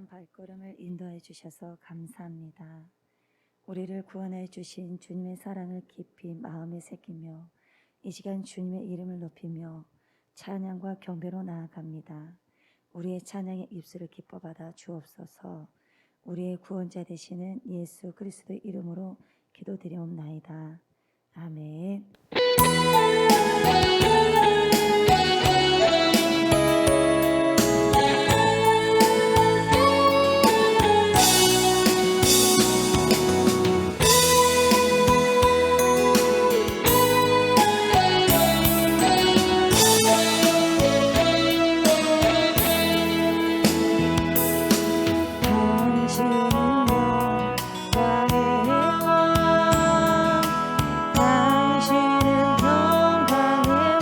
발걸음을 인도해 주셔서 감사합니다. 우리를 구원해 주신 주님의 사랑을 깊이 마음에 새기며 이 시간 주님의 이름을 높이며 찬양과 경배로 나아갑니다. 우리의 찬양의 입술을 기뻐 받아 주옵소서. 우리의 구원자 되시는 예수 그리스도의 이름으로 기도드리옵나이다. 아멘. 당신은 영광의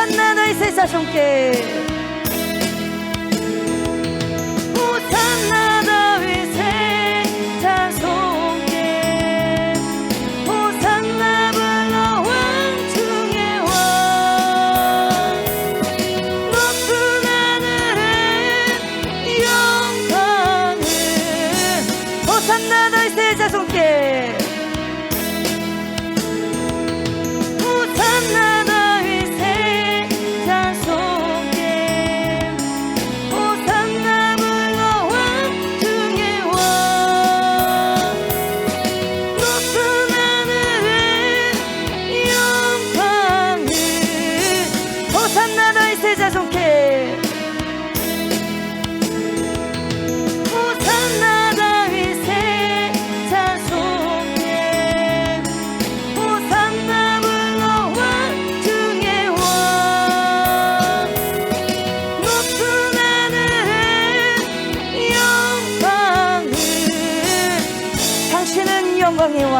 호산나 다윗의 자손께 호산나 다윗의 자손께 호산나 불러 왕 중의 왕 높은 하늘의 영광을 호산나 다윗의 자손께 호산나 다윗의 자손께 호산나 불러 왕 중의 왕 높은 하늘의 영광을 호산나 다윗의 자손께 호산나 다윗의 자손께 호산나 불러 왕 중의 왕 높은 하늘의 영광을 당신은 영광의 왕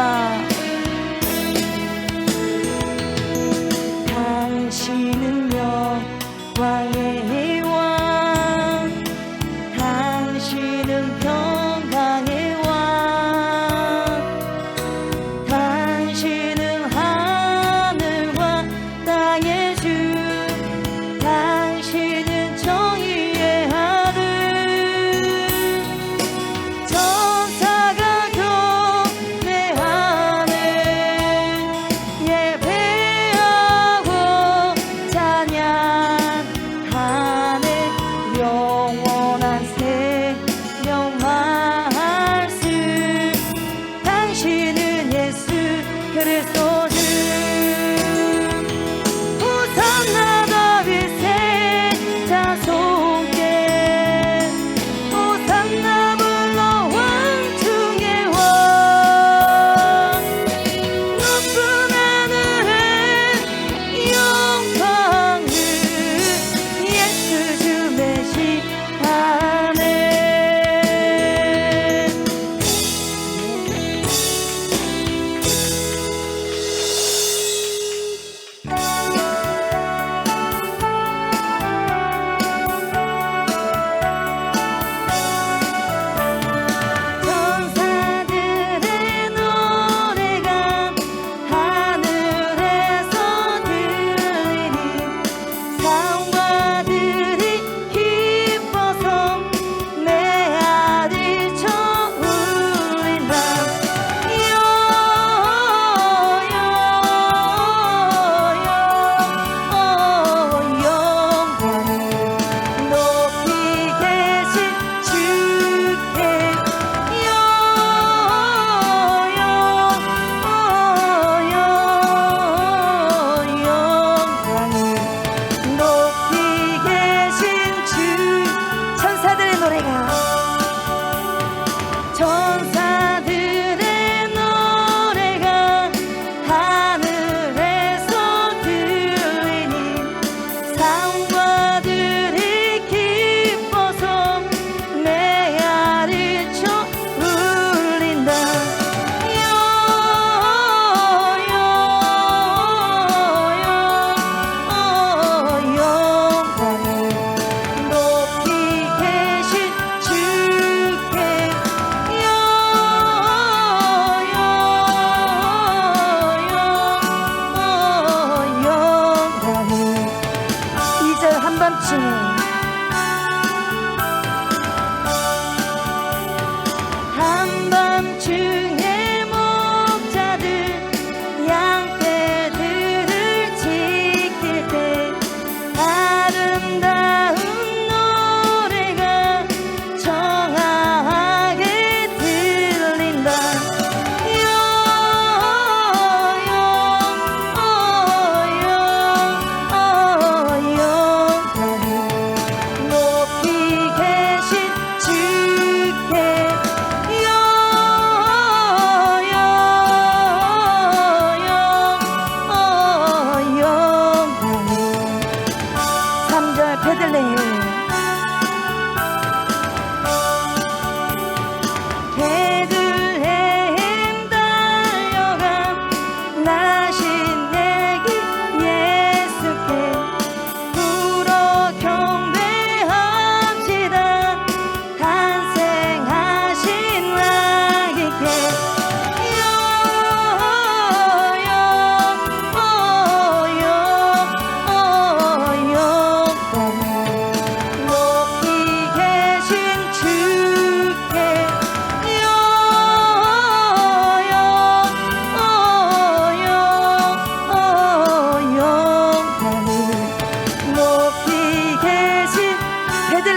당신은 영광의 왕 당신은 평강의 왕 당신은 하늘과 땅의 주 당신은 정의의 하늘 천사가 경배하네 예배하고 찬양하네 영원한 생명 말씀 당신은 예수 그리스도 주 호산나 다윗의 자손께 호산나 불러 왕 중의 왕 높은 하늘의 영광을 예수 주 메시아네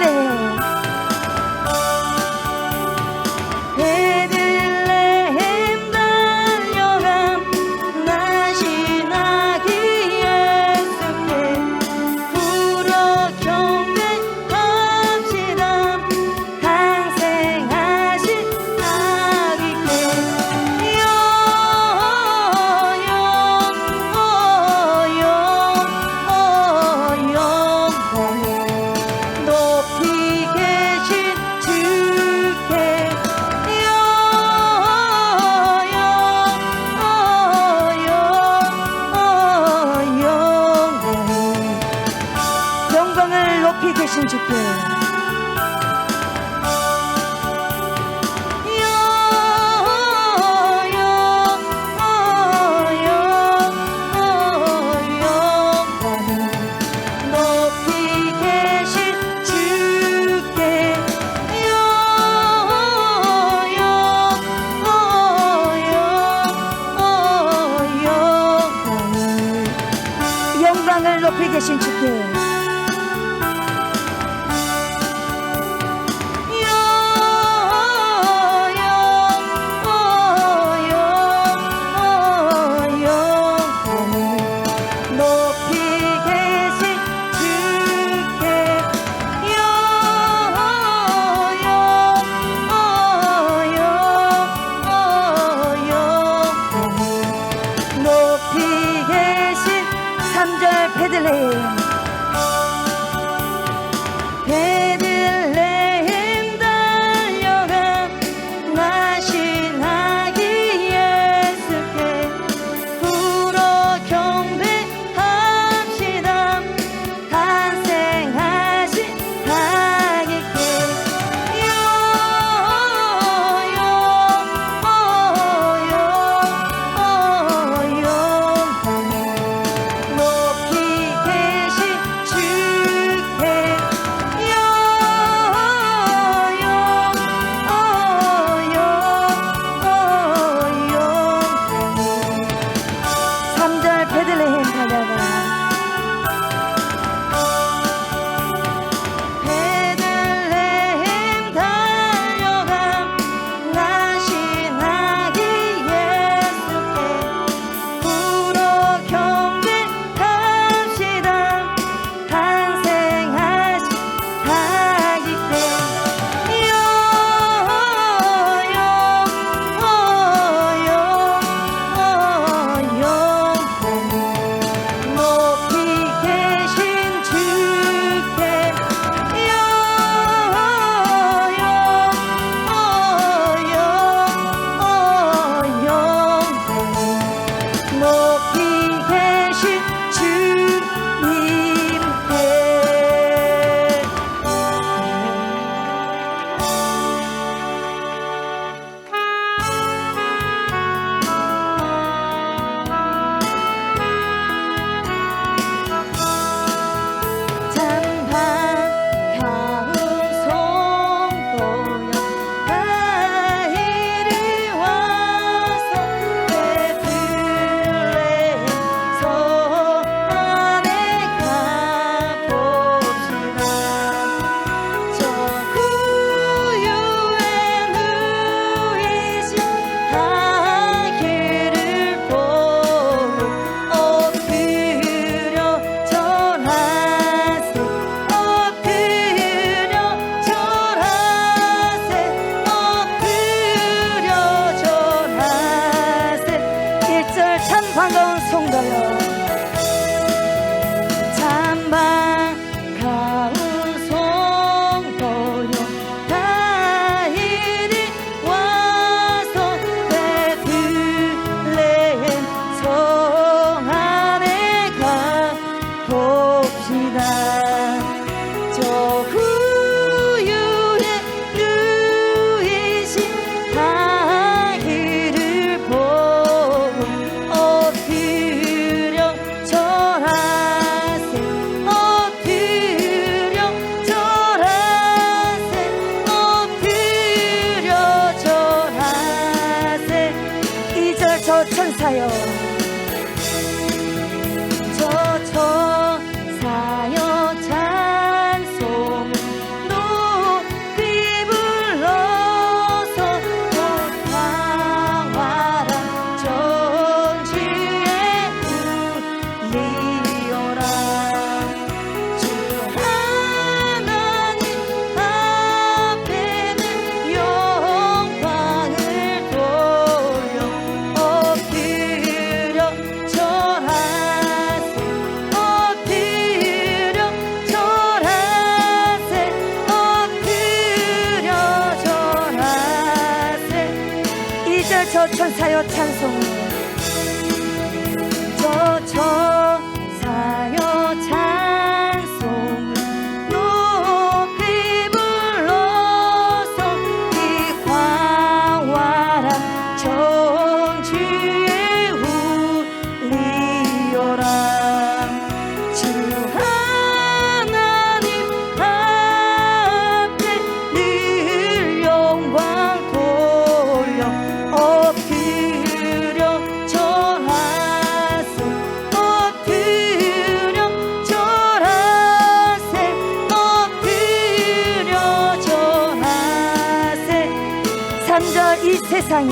베들레헴 베들레헴 달려가 나신 아기 예수께 불어 경배합시다. 탄생하신 아기께 영광을 높이 계신 주께 영광을 높이 계신 주께 베들레헴 베들레헴 달려가 나신 아기 예수께 불어 경배합시다. 탄생하신 아기께 베들레헴 달려가 베들레헴 달려가 나신 아기 예수께 불어 경배합시다. 탄생하신 아기께 반가운 성도여 참 반가운 성도여 다 이리 와서 베들레헴 성 안에 가봅시다. 저 구유에 누이신 아기를 보고 엎드려 절하세 엎드려 절하세 엎드려 절하세. 2절 저 천사여 저 천사여 찬송 높이 천사여 찬송을 저 천사여 찬송을 높이 불러서 이 광활한 정주에 울리어라 주 하나님 앞에 늘 영광 돌려 엎드려 절하세 엎드려 절하세 엎드려 절하세 3절 이 세상에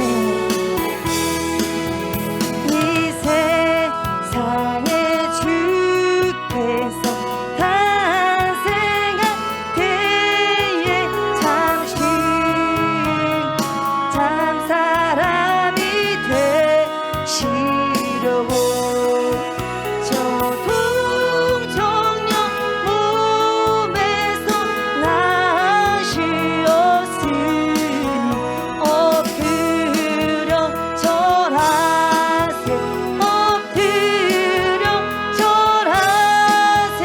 주께서 탄생한 때에 잠시 참 사람이 되시려고 저 동정녀 몸에서 나시었으니 엎드려 절하세 엎드려 절하세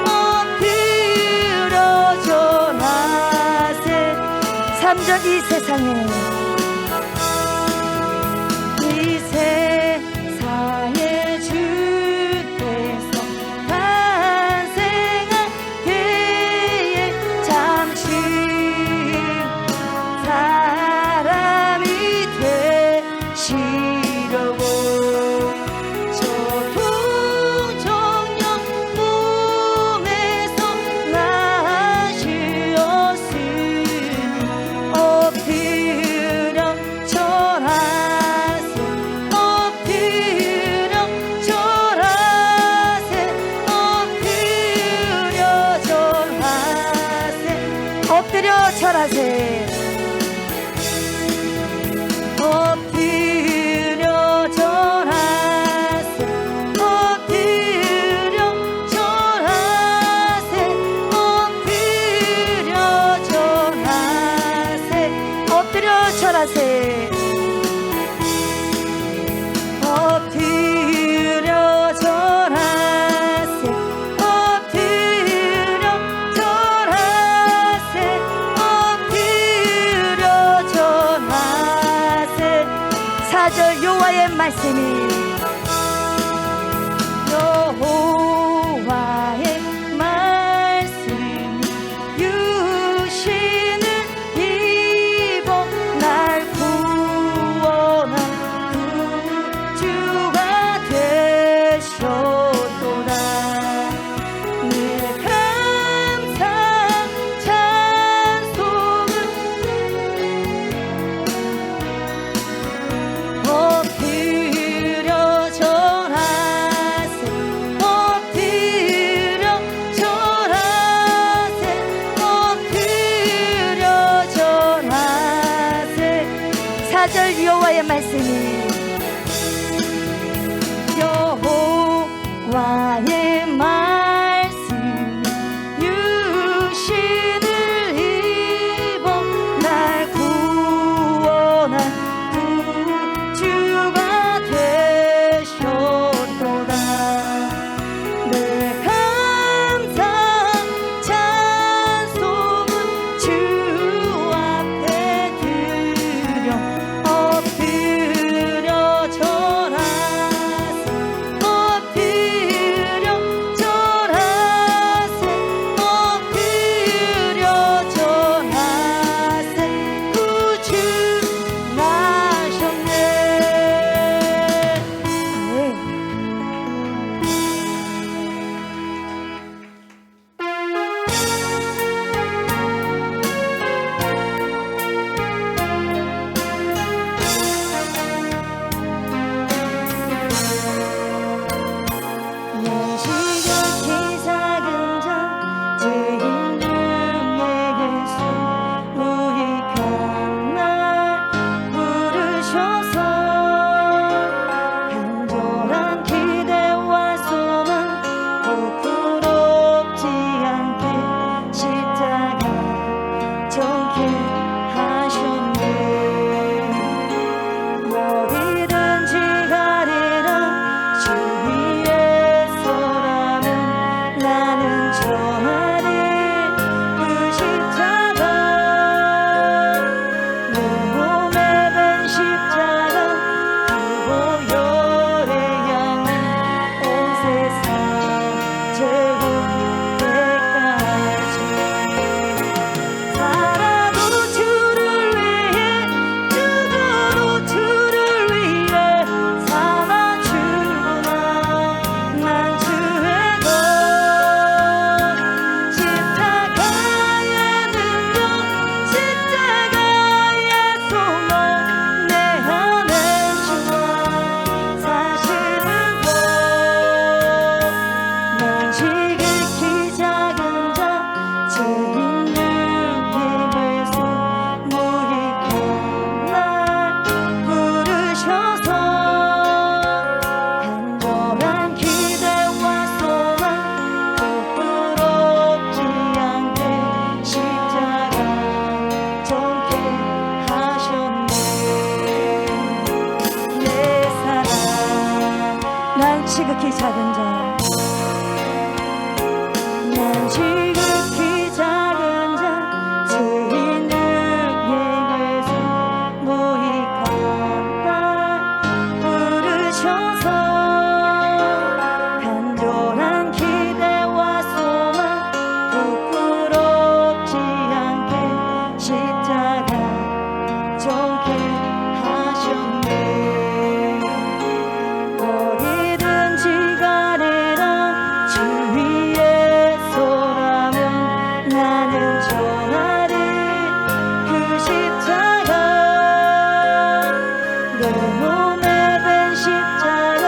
엎드려 절하세 3절 이 세상에 주께서 탄생한 때에 잠시 사람이 되시려고 저 동정녀 몸에서 나시었으니 엎드려 절하세 엎드려 절하세 엎드려 절하세 엎드려 절하세 엎드려 절하세 엎드려 절하세 엎드려 절하세 엎드려 절하세 엎드려 절하세 엎드려 절하세 엎드려 절하세 4절 여호와의 말씀이 여호와의 말씀이 유신을 입어 날 구원한 구주가 되셨도다 늘 감사 찬송을 엎드려 지극히 작은 자, 난 지극히 작은 자, 주인 능력의 수 무익한 날 부르셔서 간절한 기대와 소망 부끄럽지 않게 십자가 정케 하셨네. 어디든지 가리라 주 위에 서라면 나는 전하리 그 십자가, 내 몸에 된 십자가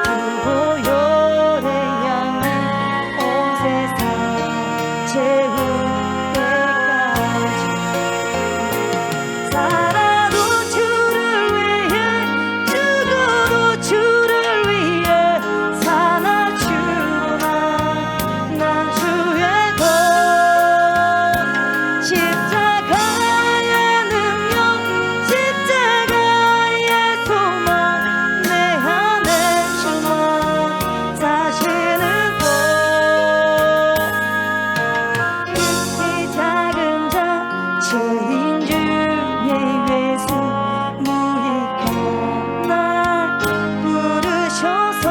두고 열에 향해 온 세상 채울 때까지 살아도 주를 위해 죽어도 주를 위해 사나 죽으나 난 주의 것, 십자가의 능력 십자가의 소망 내 안에 충만 사시는 것. 이 작은 자 주인 중의 예수 무익한 날 부르셔서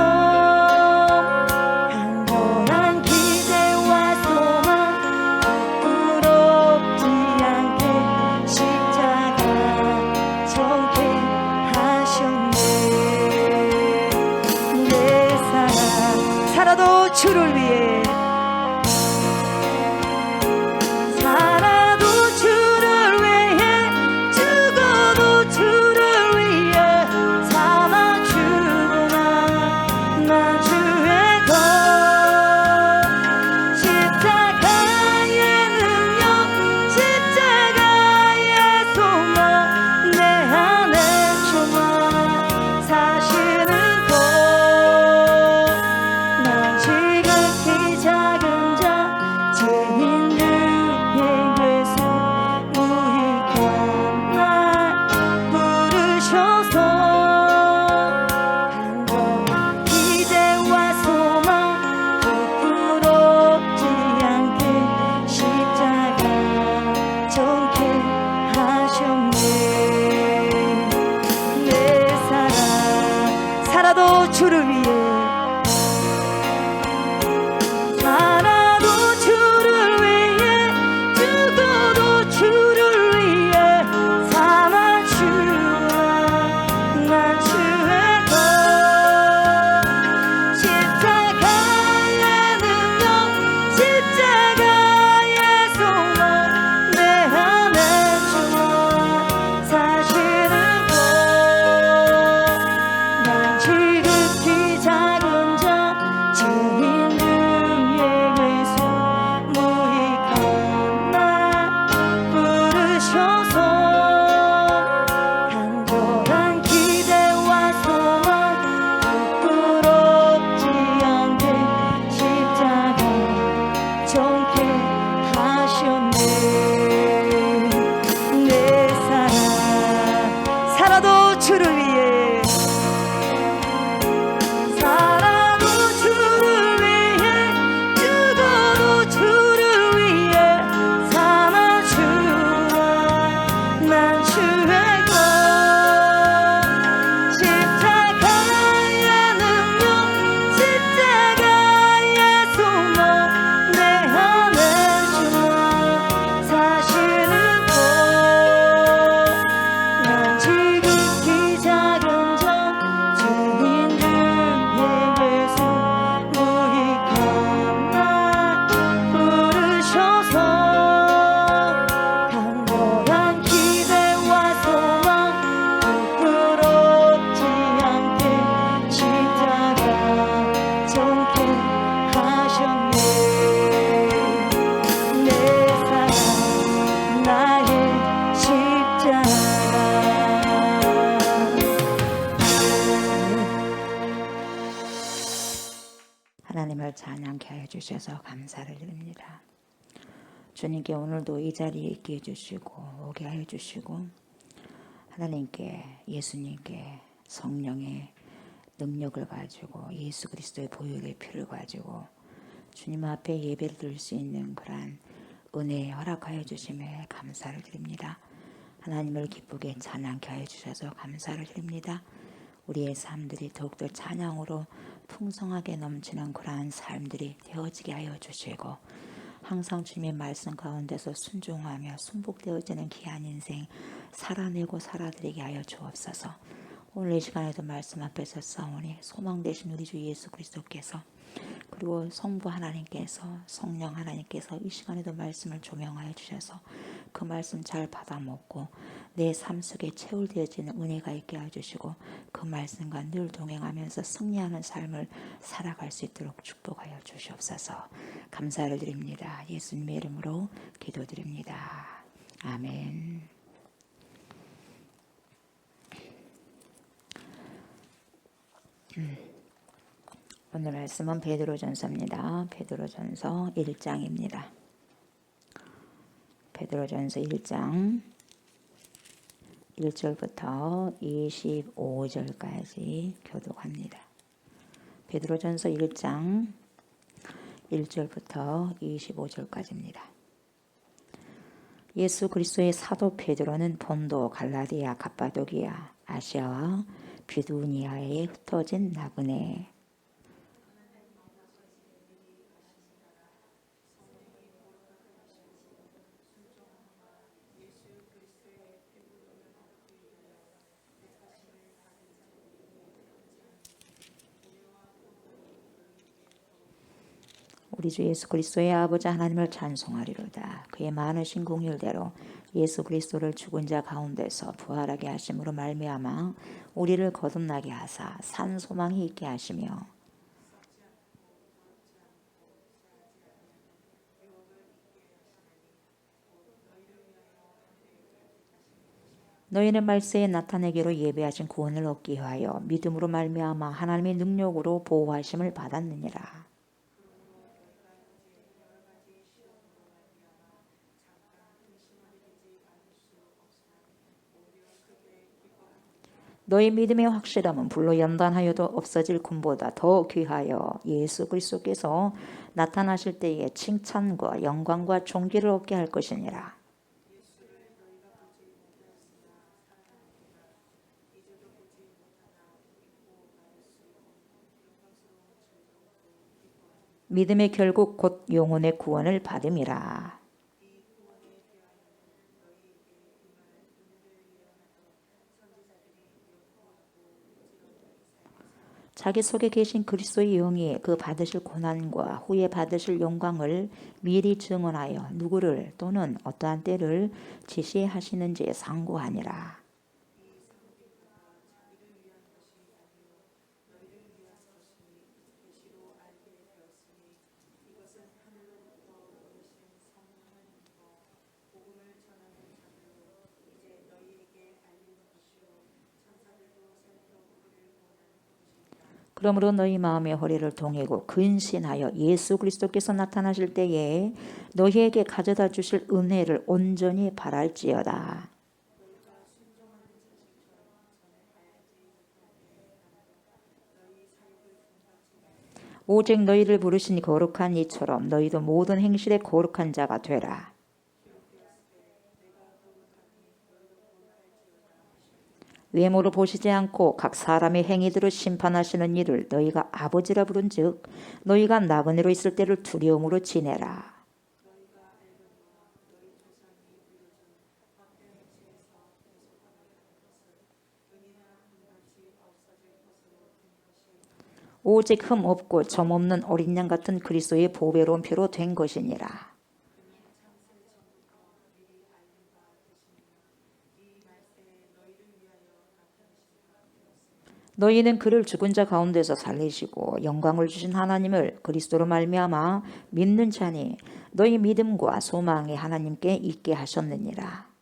간절한 기대와 소망 부끄럽지 않게 십자가 정케 하셨네. 내 사랑 살아도 주를 위해 살아도 주를 위해 죽어도 주를 위해 사나 죽으나 난 주의 것, 십자가의 능력 십자가의 소망 내 안에 충만 사시는 것. 난 지극히 작은 자 주인 중의 예수 무익한 날 부르셔서 간절한 기대와 소망 부끄럽지 않게 십자가 정케 하셨네. 내 사랑 살아도 주를 위해 살아도 주를 위해 죽어도 주를 위해 사나 죽으나 난 주의 것, 십자가의 능력 십자가의 소망 내 안에 충만 사시는 것. 난 지극히 작은 자 주인 중의 예수 무익한 날 부르셔서 간절한 기대와 소망 부끄럽지 않게 십자가 정케 하셨네. 내 사랑 살아도 주를 위해 살아도 주를 위해 죽어도 주를 위해 사나 죽으나 난 주의 것, 십자가의 능력 십자가의 소망 내 안에 충만 사시는 것. 난 지극히 작은 자 주인 중의 예수 무익한 날 부르셔서 간절한 기대와 소망 부끄럽지 않게 십자가 정케 하셨네. 내 사랑 나의 십자가. 하나님을 찬양케 하여 주셔서 감사를 드립니다. 주님께 오늘도 이 자리에 있게 해주시고 오게 하여 주시고 하나님께 예수님께 성령의 능력을 가지고 예수 그리스도의 보혈의 피를 가지고 주님 앞에 예배를 드릴 수 있는 그러한 은혜 허락하여 주심에 감사를 드립니다. 하나님을 기쁘게 찬양케 하여 주셔서 감사를 드립니다. 우리의 삶들이 더욱더 찬양으로 풍성하게 넘치는 그러한 삶들이 되어지게 하여 주시고 항상 주님의 말씀 가운데서 순종하며 순복되어지는 귀한 인생 살아내고 살아드리게 하여 주옵소서. 오늘 이 시간에도 말씀 앞에서 싸우니 소망 되신 우리 주 예수 그리스도께서 그리고 성부 하나님께서 성령 하나님께서 이 시간에도 말씀을 조명하여 주셔서 그 말씀 잘 받아먹고 내 삶 속에 채울되어지는 은혜가 있게 해주시고 그 말씀과 늘 동행하면서 승리하는 삶을 살아갈 수 있도록 축복하여 주시옵소서. 감사를 드립니다. 예수님의 이름으로 기도드립니다. 아멘. 오늘 말씀은 베드로전서입니다. 베드로전서 1장입니다. 베드로전서 1장 1절부터 25절까지 교독합니다. 베드로전서 1장 1절부터 25절까지입니다. 예수 그리스도의 사도 베드로는 본도, 갈라디아, 갑바도기아, 아시아와 비두니아에 흩어진 나그네 우리 주 예수 그리스도의 아버지 하나님을 찬송하리로다. 그의 많으신 공율대로 예수 그리스도를 죽은 자 가운데서 부활하게 하심으로 말미암아 우리를 거듭나게 하사 산 소망이 있게 하시며 너희는 말세에 나타내기로 예배하신 구원을 얻기 위하여 믿음으로 말미암아 하나님의 능력으로 보호하심을 받았느니라. 너희 믿음의 확실함은 불로 연단하여도 없어질 금보다 더 귀하여 예수 그리스도께서 나타나실 때에 칭찬과 영광과 존귀를 얻게 할 것이니라. 믿음의 결국 곧 영혼의 구원을 받음이라. 자기 속에 계신 그리스도의 영이 그 받으실 고난과 후에 받으실 영광을 미리 증언하여 누구를 또는 어떠한 때를 지시하시는지 상고하니라. 그러므로 너희 마음의 허리를 동이고 근신하여 예수 그리스도께서 나타나실 때에 너희에게 가져다 주실 은혜를 온전히 바랄지어다. 오직 너희를 부르신 거룩한 이처럼 너희도 모든 행실에 거룩한 자가 되라. 외모로 보시지 않고 각 사람의 행위대로 심판하시는 이를 너희가 아버지라 부른즉 너희가 나그네로 있을 때를 두려움으로 지내라. 오직 흠 없고 점 없는 어린 양 같은 그리스도의 보배로운 피로 된 것이니라. 너희는 그를 죽은 자 가운데서 살리시고 영광을 주신 하나님을 그리스도로 말미암아 믿는 자니 너희 믿음과 소망이 하나님께 있게 하셨느니라.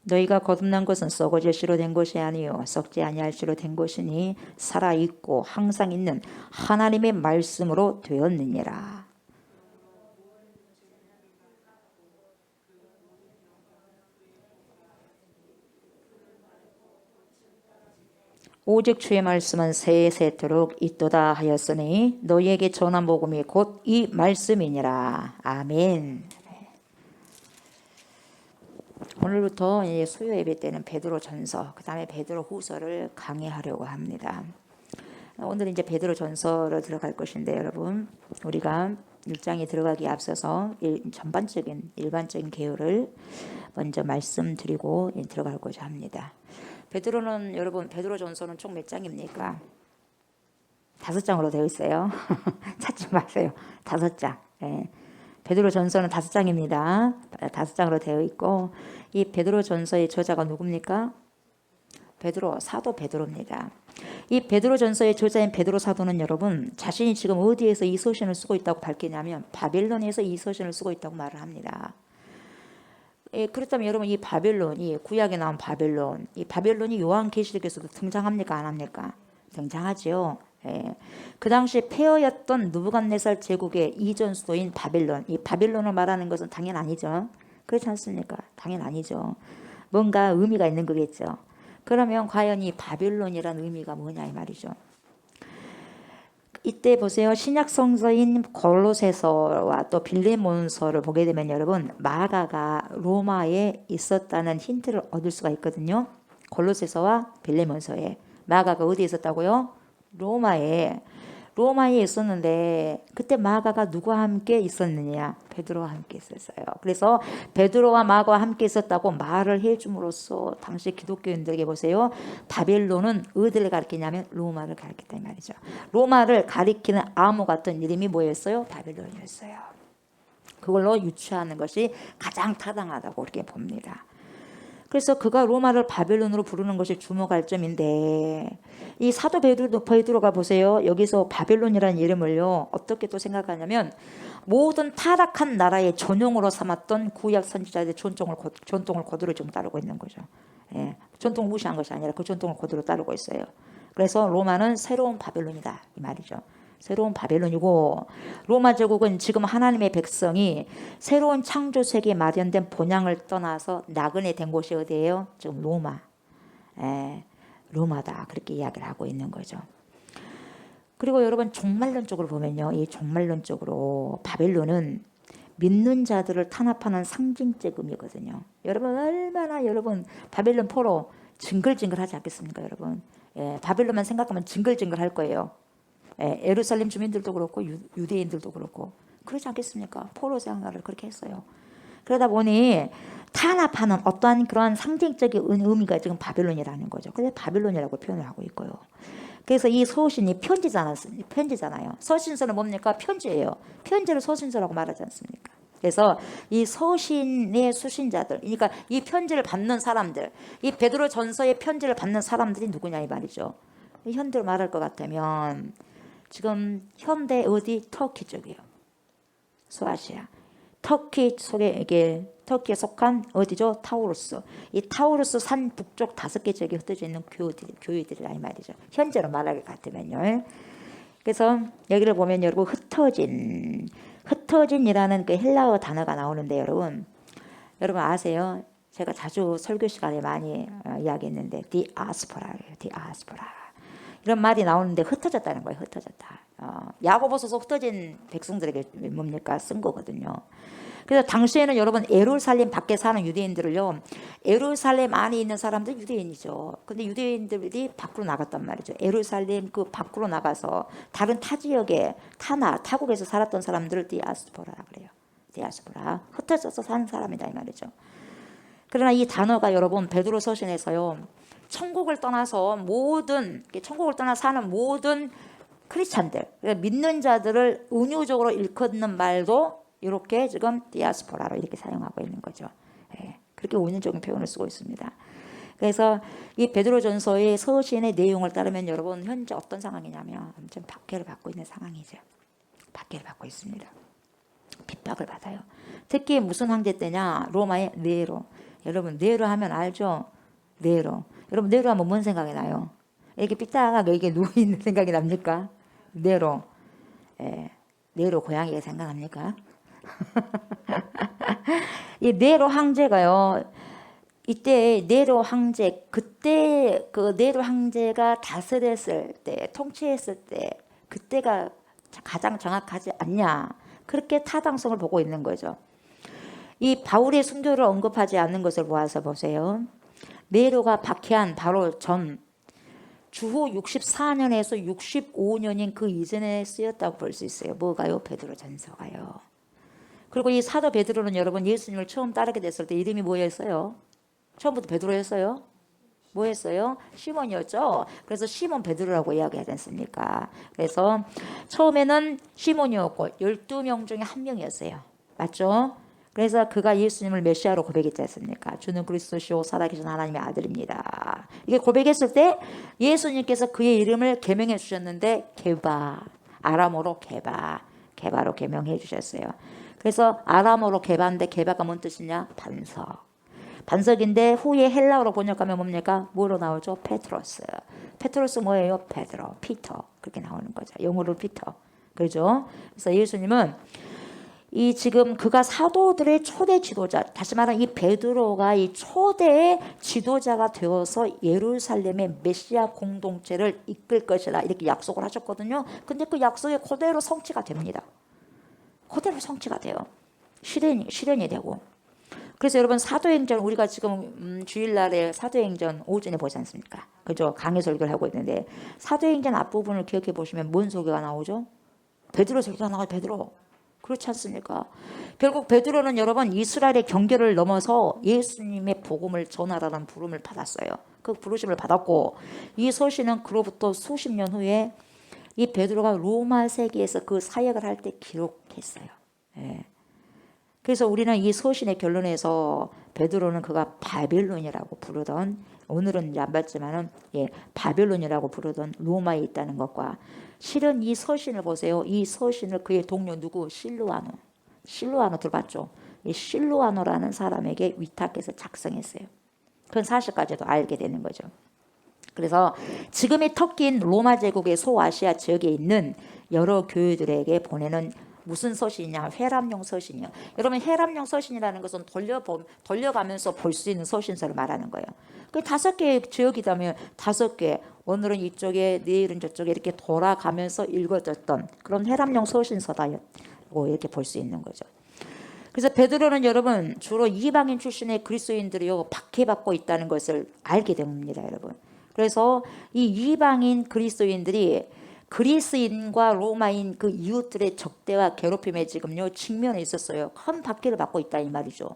너희가 거듭난 것은 썩어질 씨로 된 것이 아니요 썩지 아니할 씨로 된 것이니 살아있고 항상 있는 하나님의 말씀으로 되었느니라. 오직 주의 말씀은 세세토록 있도다 하였으니 너희에게 전한 복음이 곧 이 말씀이니라. 아멘. 오늘부터 이제 수요 예배 때는 베드로 전서, 그 다음에 베드로 후서를 강의하려고 합니다. 오늘 이제 베드로 전서로 들어갈 것인데 여러분, 우리가 1장에 들어가기에 앞서서 전반적인 일반적인 개요를 먼저 말씀드리고 들어가고자 합니다. 베드로는 여러분, 베드로 전서는 총 몇 장입니까? 5장으로 되어 있어요. 찾지 마세요. 5장. 예. 베드로 전서는 5장입니다. 5장으로 되어 있고, 이 베드로 전서의 저자가 누굽니까? 베드로, 사도 베드로입니다. 이 베드로 전서의 저자인 베드로 사도는 여러분, 자신이 지금 어디에서 이 서신을 쓰고 있다고 밝히냐면 바벨론에서 이 서신을 쓰고 있다고 말을 합니다. 예, 그렇다면 여러분, 이 바벨론, 이 구약에 나온 바벨론, 이 바벨론이 요한계시록에서도 등장합니까? 안 합니까? 등장하죠. 예. 그 당시 폐허였던 느부갓네살 제국의 이전 수도인 바벨론, 이 바벨론을 말하는 것은 당연 아니죠. 그렇지 않습니까? 당연 아니죠. 뭔가 의미가 있는 거겠죠. 그러면 과연 이 바벨론이라는 의미가 뭐냐 이 말이죠. 이때 보세요. 신약 성서인 골로새서와 또 빌레몬서를 보게 되면 여러분, 마가가 로마에 있었다는 힌트를 얻을 수가 있거든요. 골로새서와 빌레몬서에. 마가가 어디에 있었다고요? 로마에 있었는데 그때 마가가 누구와 함께 있었느냐? 베드로와 함께 있었어요. 그래서 베드로와 마가와 함께 있었다고 말을 해줌으로써 당시 기독교인들에게 보세요. 바벨론은 어디를 가리키냐면 로마를 가리켰다 이 말이죠. 로마를 가리키는 암호 같은 이름이 뭐였어요? 바벨론이었어요. 그걸로 유추하는 것이 가장 타당하다고 그렇게 봅니다. 그래서 그가 로마를 바벨론으로 부르는 것이 주목할 점인데, 이 사도 베드로가 보세요. 여기서 바벨론이라는 이름을요, 어떻게 또 생각하냐면 모든 타락한 나라의 전용으로 삼았던 구약 선지자들의 전통을 그대로 지금 따르고 있는 거죠. 예, 전통을 무시한 것이 아니라 그 전통을 그대로 따르고 있어요. 그래서 로마는 새로운 바벨론이다 이 말이죠. 새로운 바벨론이고, 로마 제국은 지금 하나님의 백성이 새로운 창조 세계에 마련된 본향을 떠나서 나그네 된 곳이 어디예요? 지금 로마. 로마다 그렇게 이야기를 하고 있는 거죠. 그리고 여러분, 종말론적으로 보면요, 이 종말론적으로 바벨론은 믿는 자들을 탄압하는 상징적 의미거든요. 여러분, 얼마나 여러분 바벨론 포로 징글징글하지 않겠습니까 여러분? 바벨론만 생각하면 징글징글 할 거예요. 예루살렘 주민들도 그렇고 유대인들도 그렇고 그렇지 않겠습니까? 포로 생활을 그렇게 했어요. 그러다 보니 탄압하는 어떠한 그러한 상징적인 의미가 지금 바벨론이라는 거죠. 그래서 바벨론이라고 표현을 하고 있고요. 그래서 이 서신이 편지잖아요. 서신서는 뭡니까? 편지예요. 편지를 서신서라고 말하지 않습니까? 그래서 이 서신의 수신자들, 그러니까 이 편지를 받는 사람들, 이 베드로 전서의 편지를 받는 사람들이 누구냐 이 말이죠. 현대로 말할 것 같으면 지금 현대 어디? 터키 쪽이에요. 소아시아. 터키 속에 이게 터키에 속한 어디죠? 타우루스. 이 타우루스 산 북쪽 5개 지역에 흩어져 있는 교회들이라 이 말이죠. 현재로 말할 것 같으면요. 그래서 여기를 보면 여러분, 흩어진이라는 그 헬라어 단어가 나오는데 여러분 아세요? 제가 자주 설교 시간에 많이 이야기했는데 디아스포라예요. 디아스포라. 이런 말이 나오는데 흩어졌다는 거예요. 흩어졌다. 야고보서서 흩어진 백성들에게 뭡니까? 쓴 거거든요. 그래서 당시에는 여러분, 예루살렘 밖에 사는 유대인들을요, 예루살렘 안에 있는 사람들 유대인이죠. 근데 유대인들이 밖으로 나갔단 말이죠. 예루살렘 그 밖으로 나가서 다른 타 지역에 타국에서 살았던 사람들을 디아스포라라 그래요. 디아스포라. 흩어져서 사는 사람이다 이 말이죠. 그러나 이 단어가 여러분 베드로 서신에서요, 천국을 떠나서 사는 모든 크리스찬들, 믿는 자들을 은유적으로 일컫는 말도 이렇게 지금 디아스포라로 이렇게 사용하고 있는 거죠. 그렇게 은유적인 표현을 쓰고 있습니다. 그래서 이 베드로전서의 서신의 내용을 따르면 여러분, 현재 어떤 상황이냐면 좀 박해를 받고 있는 상황이죠. 박해를 받고 있습니다. 핍박을 받아요. 특히 무슨 황제 때냐? 로마의 네로. 여러분, 네로 하면 알죠? 네로. 여러분, 네로 하면 뭔 생각이 나요? 이렇게 삐딱하게 이렇게 누워있는 생각이 납니까? 네로. 네로 고양이가 생각납니까? 이 네로 황제가요, 이때 네로 황제, 그때 그 네로 황제가 다스렸을 때, 통치했을 때, 그때가 가장 정확하지 않냐, 그렇게 타당성을 보고 있는 거죠. 이 바울의 순교를 언급하지 않는 것을 보아서 보세요. 네로가 박해한 바로 전 주후 64년에서 65년인 그 이전에 쓰였다고 볼 수 있어요. 뭐가요? 베드로전서가요. 그리고 이 사도 베드로는 여러분 예수님을 처음 따르게 됐을 때 이름이 뭐였어요? 처음부터 베드로였어요? 뭐였어요? 시몬이었죠. 그래서 시몬 베드로라고 이야기하지 않습니까? 그래서 처음에는 시몬이었고 12명 중에 한 명이었어요. 맞죠? 그래서 그가 예수님을 메시아로 고백했지 않습니까? 주는 그리스도시요 살아계신 하나님의 아들입니다. 이게 고백했을 때 예수님께서 그의 이름을 계명해 주셨는데 게바, 아람어로 게바로 계명해 주셨어요. 그래서 아람어로 게바인데 게바가 뭔 뜻이냐? 반석. 반석인데 후에 헬라어로 번역하면 뭡니까? 뭐로 나오죠? 페트로스. 페트로스 뭐예요? 베드로, 피터. 그렇게 나오는 거죠. 영어로 피터. 그죠? 그래서 예수님은 이 지금 그가 사도들의 초대 지도자, 다시 말하면 이 베드로가 이 초대 지도자가 되어서 예루살렘의 메시아 공동체를 이끌 것이다, 이렇게 약속을 하셨거든요. 근데 그 약속이 그대로 성취가 됩니다. 그대로 성취가 돼요. 실현이 되고. 그래서 여러분 사도행전, 우리가 지금 주일날에 사도행전 오전에 보지 않습니까? 그죠? 강해 설교를 하고 있는데 사도행전 앞부분을 기억해 보시면 뭔 설교가 나오죠? 베드로 설교가 나와요. 베드로. 그렇지 않습니까? 결국 베드로는 여러분 이스라엘의 경계를 넘어서 예수님의 복음을 전하라는 부름을 받았어요. 그 부르심을 받았고 이 서신은 그로부터 수십 년 후에 이 베드로가 로마 세계에서 그 사역을 할 때 기록했어요. 예. 그래서 우리는 이 서신의 결론에서 베드로는 그가 바빌론이라고 부르던, 오늘은 이제 안 봤지만은 바빌론이라고 부르던 로마에 있다는 것과, 실은 이 서신을 보세요. 이 서신을 그의 동료 누구? 실루아노 들어봤죠? 이 실루아노라는 사람에게 위탁해서 작성했어요. 그런 사실까지도 알게 되는 거죠. 그래서 지금의 터키인 로마 제국의 소아시아 지역에 있는 여러 교회들에게 보내는 무슨 서신이냐? 회람용 서신이요. 여러분 회람용 서신이라는 것은 돌려가면서 볼 수 있는 서신서를 말하는 거예요. 그 5개의 지역이라면 5개, 오늘은 이쪽에 내일은 저쪽에 이렇게 돌아가면서 읽어졌던 그런 회람용 서신서다고 이렇게 볼 수 있는 거죠. 그래서 베드로는 여러분 주로 이방인 출신의 그리스도인들이요 박해받고 있다는 것을 알게 됩니다, 여러분. 그래서 이 이방인 그리스도인들이 그리스인과 로마인 그 이웃들의 적대와 괴롭힘에 지금요 직면해 있었어요. 큰 박해를 받고 있다 이 말이죠.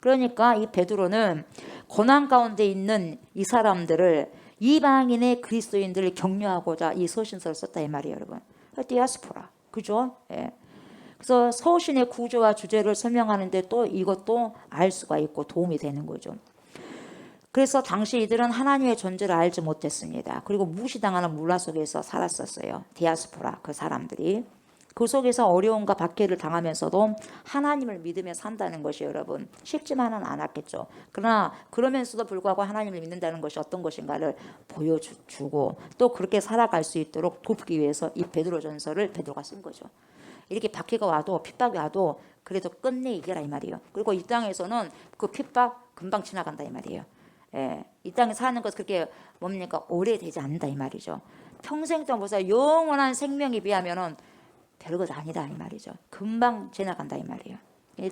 그러니까 이 베드로는 고난 가운데 있는 이 사람들을, 이방인의 그리스도인들을 격려하고자 이 서신서를 썼다 이 말이에요, 여러분. 디아스포라, 그죠? 예. 그래서 서신의 구조와 주제를 설명하는데 또 이것도 알 수가 있고 도움이 되는 거죠. 그래서 당시 이들은 하나님의 존재를 알지 못했습니다. 그리고 무시당하는 문화 속에서 살았었어요. 디아스포라, 그 사람들이. 그 속에서 어려움과 박해를 당하면서도 하나님을 믿으며 산다는 것이 여러분 쉽지만은 않았겠죠. 그러나 그러면서도 불구하고 하나님을 믿는다는 것이 어떤 것인가를 보여주고 또 그렇게 살아갈 수 있도록 돕기 위해서 이 베드로전서를 베드로가 쓴 거죠. 이렇게 박해가 와도 핍박이 와도 그래도 끝내 이겨라 이 말이에요. 그리고 이 땅에서는 그 핍박 금방 지나간다 이 말이에요. 예, 이 땅에 사는 것 그렇게 뭡니까? 오래되지 않는다 이 말이죠. 평생 동안 보세요. 영원한 생명에 비하면은 별것 아니다 이 말이죠. 금방 지나간다 이 말이에요.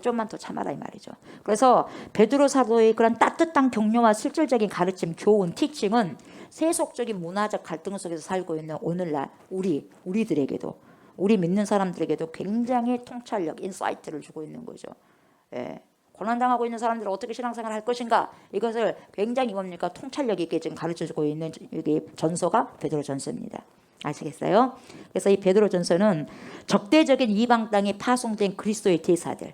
좀만 더 참아라 이 말이죠. 그래서 베드로 사도의 그런 따뜻한 격려와 실질적인 가르침, 교훈, 티칭은 세속적인 문화적 갈등 속에서 살고 있는 오늘날 우리들에게도, 우리 믿는 사람들에게도 굉장히 통찰력, 인사이트를 주고 있는 거죠. 예. 고난당하고 있는 사람들은 어떻게 신앙생활을 할 것인가, 이것을 굉장히 뭡니까? 통찰력 있게 지금 가르쳐주고 있는 여기 전서가 베드로 전서입니다. 아시겠어요? 그래서 이 베드로 전서는 적대적인 이방 땅에 파송된 그리스도의 대사들,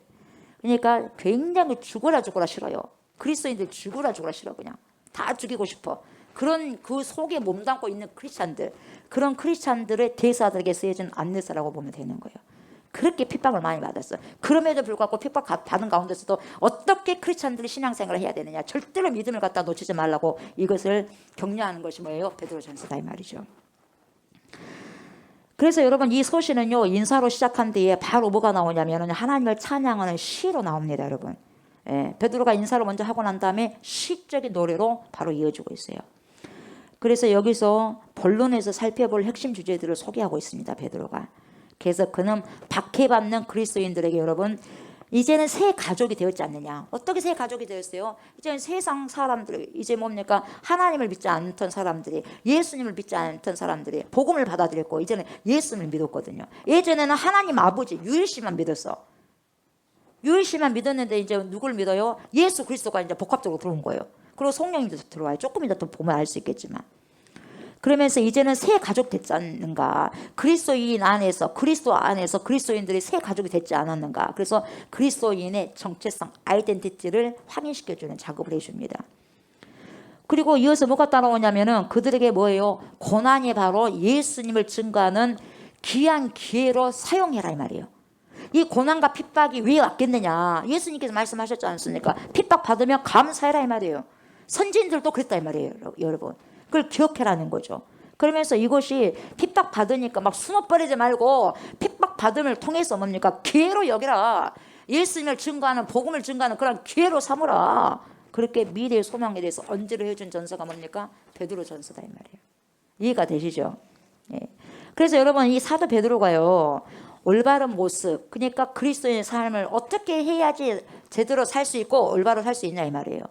그러니까 굉장히 죽어라 싫어요. 그리스도인들 죽어라 싫어. 그냥 다 죽이고 싶어. 그런 그 속에 몸담고 있는 크리스찬들, 그런 크리스찬들의 대사들에게 쓰여진 안내서라고 보면 되는 거예요. 그렇게 핍박을 많이 받았어요. 그럼에도 불구하고 핍박 받은 가운데서도 어떻게 크리스찬들이 신앙생활을 해야 되느냐, 절대로 믿음을 갖다 놓치지 말라고 이것을 격려하는 것이 뭐예요? 베드로전서다 이 말이죠. 그래서 여러분 이 서신은요 인사로 시작한 뒤에 바로 뭐가 나오냐면 하나님을 찬양하는 시로 나옵니다, 여러분. 베드로가 인사를 먼저 하고 난 다음에 시적인 노래로 바로 이어지고 있어요. 그래서 여기서 본론에서 살펴볼 핵심 주제들을 소개하고 있습니다. 베드로가. 그래서 그는 박해받는 그리스도인들에게 여러분 이제는 새 가족이 되었지 않느냐. 어떻게 새 가족이 되었어요? 이제는 세상 사람들 이제 뭡니까? 하나님을 믿지 않던 사람들이 예수님을 믿지 않던 사람들이 복음을 받아들였고 이제는 예수님을 믿었거든요. 예전에는 하나님 아버지 유일신만 믿었어. 유일신만 믿었는데 이제 누굴 믿어요? 예수 그리스도가 이제 복합적으로 들어온 거예요. 그리고 성령님도 들어와요. 조금 이따 더 보면 알 수 있겠지만. 그러면서 이제는 새 가족 됐지 않는가. 그리스도인 안에서 그리스도 안에서 그리스도인들이 새 가족이 됐지 않았는가. 그래서 그리스도인의 정체성 아이덴티티를 확인시켜주는 작업을 해줍니다. 그리고 이어서 뭐가 따라오냐면은 그들에게 뭐예요? 고난이 바로 예수님을 증거하는 귀한 기회로 사용해라 이 말이에요. 이 고난과 핍박이 왜 왔겠느냐. 예수님께서 말씀하셨지 않습니까? 핍박 받으면 감사해라 이 말이에요. 선지인들도 그랬다 이 말이에요. 여러분. 그걸 기억해라는 거죠. 그러면서 이것이 핍박 받으니까 막 숨어버리지 말고 핍박 받음을 통해서 뭡니까? 기회로 여기라. 예수님을 증거하는 복음을 증거하는 그런 기회로 삼으라. 그렇게 미래의 소망에 대해서 언지를 해준 전서가 뭡니까? 베드로 전서다 이 말이에요. 이해가 되시죠? 예. 그래서 여러분 이 사도 베드로가요. 올바른 모습 그러니까 그리스도인의 삶을 어떻게 해야지 제대로 살 수 있고 올바로 살 수 있냐 이 말이에요.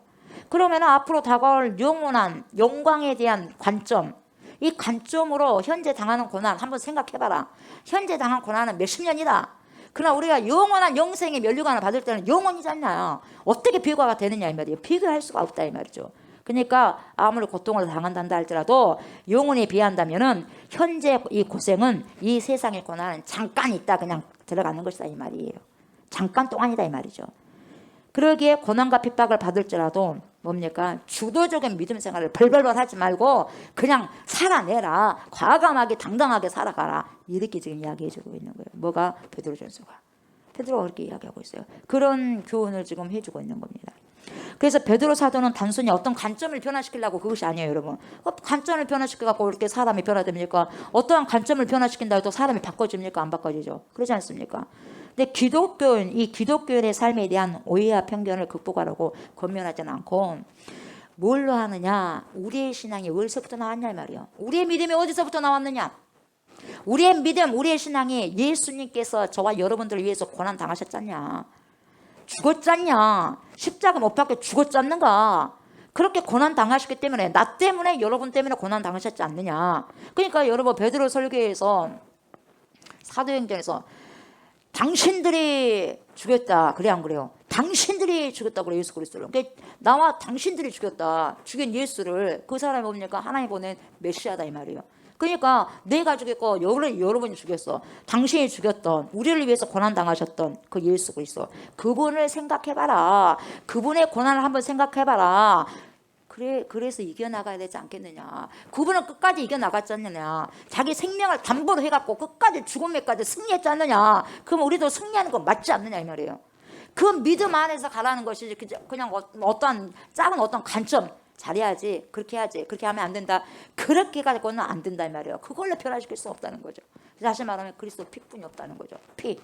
그러면 앞으로 다가올 영원한 영광에 대한 관점 이 관점으로 현재 당하는 고난 한번 생각해봐라. 현재 당한 고난은 몇십 년이다. 그러나 우리가 영원한 영생의 면류관을 받을 때는 영원이잖아요. 어떻게 비교가 되느냐 이 말이에요. 비교할 수가 없다 이 말이죠. 그러니까 아무리 고통을 당한다 할지라도 영원에 비한다면은 현재 이 고생은 이 세상의 고난은 잠깐 있다 그냥 들어가는 것이다 이 말이에요. 잠깐 동안이다 이 말이죠. 그러기에 고난과 핍박을 받을지라도 뭡니까? 주도적인 믿음 생활을 벌벌벌 하지 말고 그냥 살아내라. 과감하게 당당하게 살아가라. 이렇게 지금 이야기해주고 있는 거예요. 뭐가? 베드로전서가. 베드로가 그렇게 이야기하고 있어요. 그런 교훈을 지금 해주고 있는 겁니다. 그래서 베드로 사도는 단순히 어떤 관점을 변화시키려고 그것이 아니에요 여러분. 관점을 변화시켜갖고 이렇게 사람이 변화됩니까? 어떠한 관점을 변화시킨다고 또 사람이 바꿔집니까? 안 바꿔지죠. 그렇지 않습니까? 근데 기독교인, 이 기독교인의 삶에 대한 오해와 편견을 극복하라고 권면하지는 않고 뭘로 하느냐? 우리의 신앙이 어디서부터 나왔냐 이 말이에요. 우리의 믿음이 어디서부터 나왔느냐? 우리의 믿음, 우리의 신앙이 예수님께서 저와 여러분들을 위해서 고난 당하셨잖냐? 죽었잖냐? 십자가 못 박혀 죽었잖는가? 그렇게 고난 당하셨기 때문에 나 때문에 여러분 때문에 고난 당하셨지 않느냐? 그러니까 여러분 베드로 설교에서 사도행전에서 당신들이 죽였다. 그래 안 그래요? 당신들이 죽였다고 그래요. 예수 그리스도를. 그러니까 나와 당신들이 죽였다. 죽인 예수를 그 사람이 뭡니까? 하나님 보낸 메시아다 이 말이에요. 그러니까 내가 죽였고 여러분이 죽였어. 당신이 죽였던 우리를 위해서 고난당하셨던 그 예수 그리스도 그분을 생각해봐라. 그분의 고난을 한번 생각해봐라. 그래서 이겨나가야 되지 않겠느냐. 그분은 끝까지 이겨나갔지 않느냐. 자기 생명을 담보로 해갖고 끝까지 죽음에까지 승리했지 않느냐. 그럼 우리도 승리하는 건 맞지 않느냐 이 말이에요. 그 믿음 안에서 가라는 것이지 그냥 어떤 작은 어떤 관점 잘해야지 그렇게 해야지 그렇게 하면 안 된다. 그렇게 가지고는 안 된다 이 말이에요. 그걸로 변화시킬 수 없다는 거죠. 다시 말하면 그리스도 피뿐이 없다는 거죠. 피,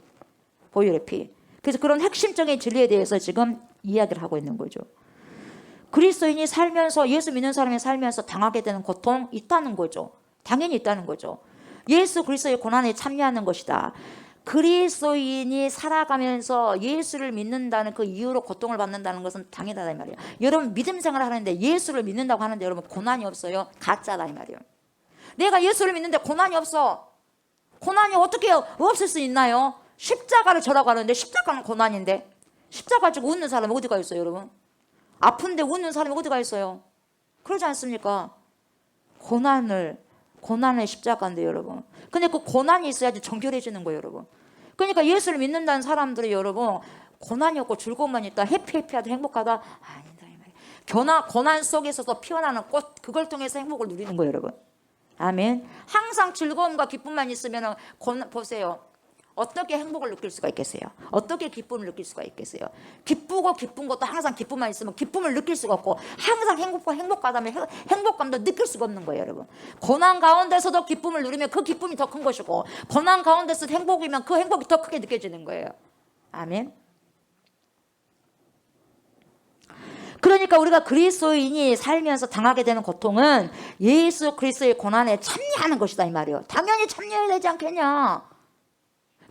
보혈의 피. 그래서 그런 핵심적인 진리에 대해서 지금 이야기를 하고 있는 거죠. 그리스도인이 살면서 예수 믿는 사람이 살면서 당하게 되는 고통 있다는 거죠. 당연히 있다는 거죠. 예수 그리스도의 고난에 참여하는 것이다. 그리스도인이 살아가면서 예수를 믿는다는 그 이유로 고통을 받는다는 것은 당연하다 이 말이에요. 여러분 믿음 생활을 하는데 예수를 믿는다고 하는데 여러분 고난이 없어요? 가짜다 이 말이에요. 내가 예수를 믿는데 고난이 없어. 고난이 어떻게 없을 수 있나요? 십자가를 저라고 하는데 십자가는 고난인데 십자가 지고 웃는 사람이 어디가 있어요 여러분? 아픈데 웃는 사람이 어디가 있어요? 그러지 않습니까? 고난의 십자가인데 여러분. 근데 그 고난이 있어야지 정결해지는 거예요 여러분. 그러니까 예수를 믿는다는 사람들이 여러분 고난이 없고 즐거움만 있다 해피하다 행복하다 아니다 이 말이에요. 고난 속에서도 피어나는 꽃 그걸 통해서 행복을 누리는 거예요 여러분. 아멘. 항상 즐거움과 기쁨만 있으면 보세요. 어떻게 행복을 느낄 수가 있겠어요? 어떻게 기쁨을 느낄 수가 있겠어요? 기쁘고 기쁜 것도 항상 기쁨만 있으면 기쁨을 느낄 수가 없고 항상 행복하다면 행복감도 느낄 수가 없는 거예요 여러분. 고난 가운데서도 기쁨을 누리면 그 기쁨이 더 큰 것이고 고난 가운데서 행복이면 그 행복이 더 크게 느껴지는 거예요. 아멘. 그러니까 우리가 그리스도인이 살면서 당하게 되는 고통은 예수 그리스도의 고난에 참여하는 것이다 이 말이에요. 당연히 참여해야 되지 않겠냐.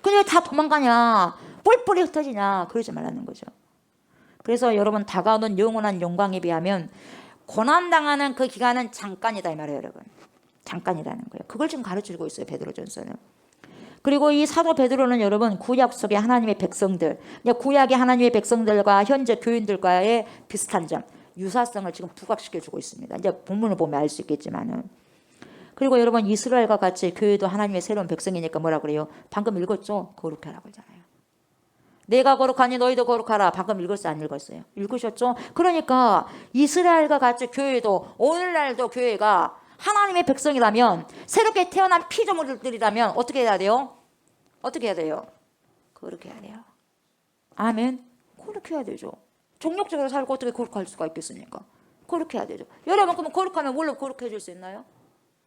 근데 다 도망가냐, 뿔뿔이 흩어지냐, 그러지 말라는 거죠. 그래서 여러분, 다가오는 영원한 영광에 비하면 고난당하는 그 기간은 잠깐이다 이 말이에요. 여러분, 잠깐이라는 거예요. 그걸 지금 가르치고 있어요, 베드로전서는. 그리고 이 사도 베드로는 여러분, 구약 속의 하나님의 백성들, 구약의 하나님의 백성들과 현재 교인들과의 비슷한 점, 유사성을 지금 부각시켜주고 있습니다. 이제 본문을 보면 알 수 있겠지만은. 그리고 여러분, 이스라엘과 같이 교회도 하나님의 새로운 백성이니까 뭐라 그래요? 방금 읽었죠? 거룩하라고 하잖아요. 내가 거룩하니 너희도 거룩하라. 방금 읽었어요? 안 읽었어요? 읽으셨죠? 그러니까 이스라엘과 같이 교회도, 오늘날도 교회가 하나님의 백성이라면, 새롭게 태어난 피조물들이라면 어떻게 해야 돼요? 어떻게 해야 돼요? 거룩해야 돼요. 아멘. 거룩해야 되죠. 정욕적으로 살고 어떻게 거룩할 수가 있겠습니까? 거룩해야 되죠. 여러분, 그러면 거룩하면 뭘로 거룩해질 수 있나요?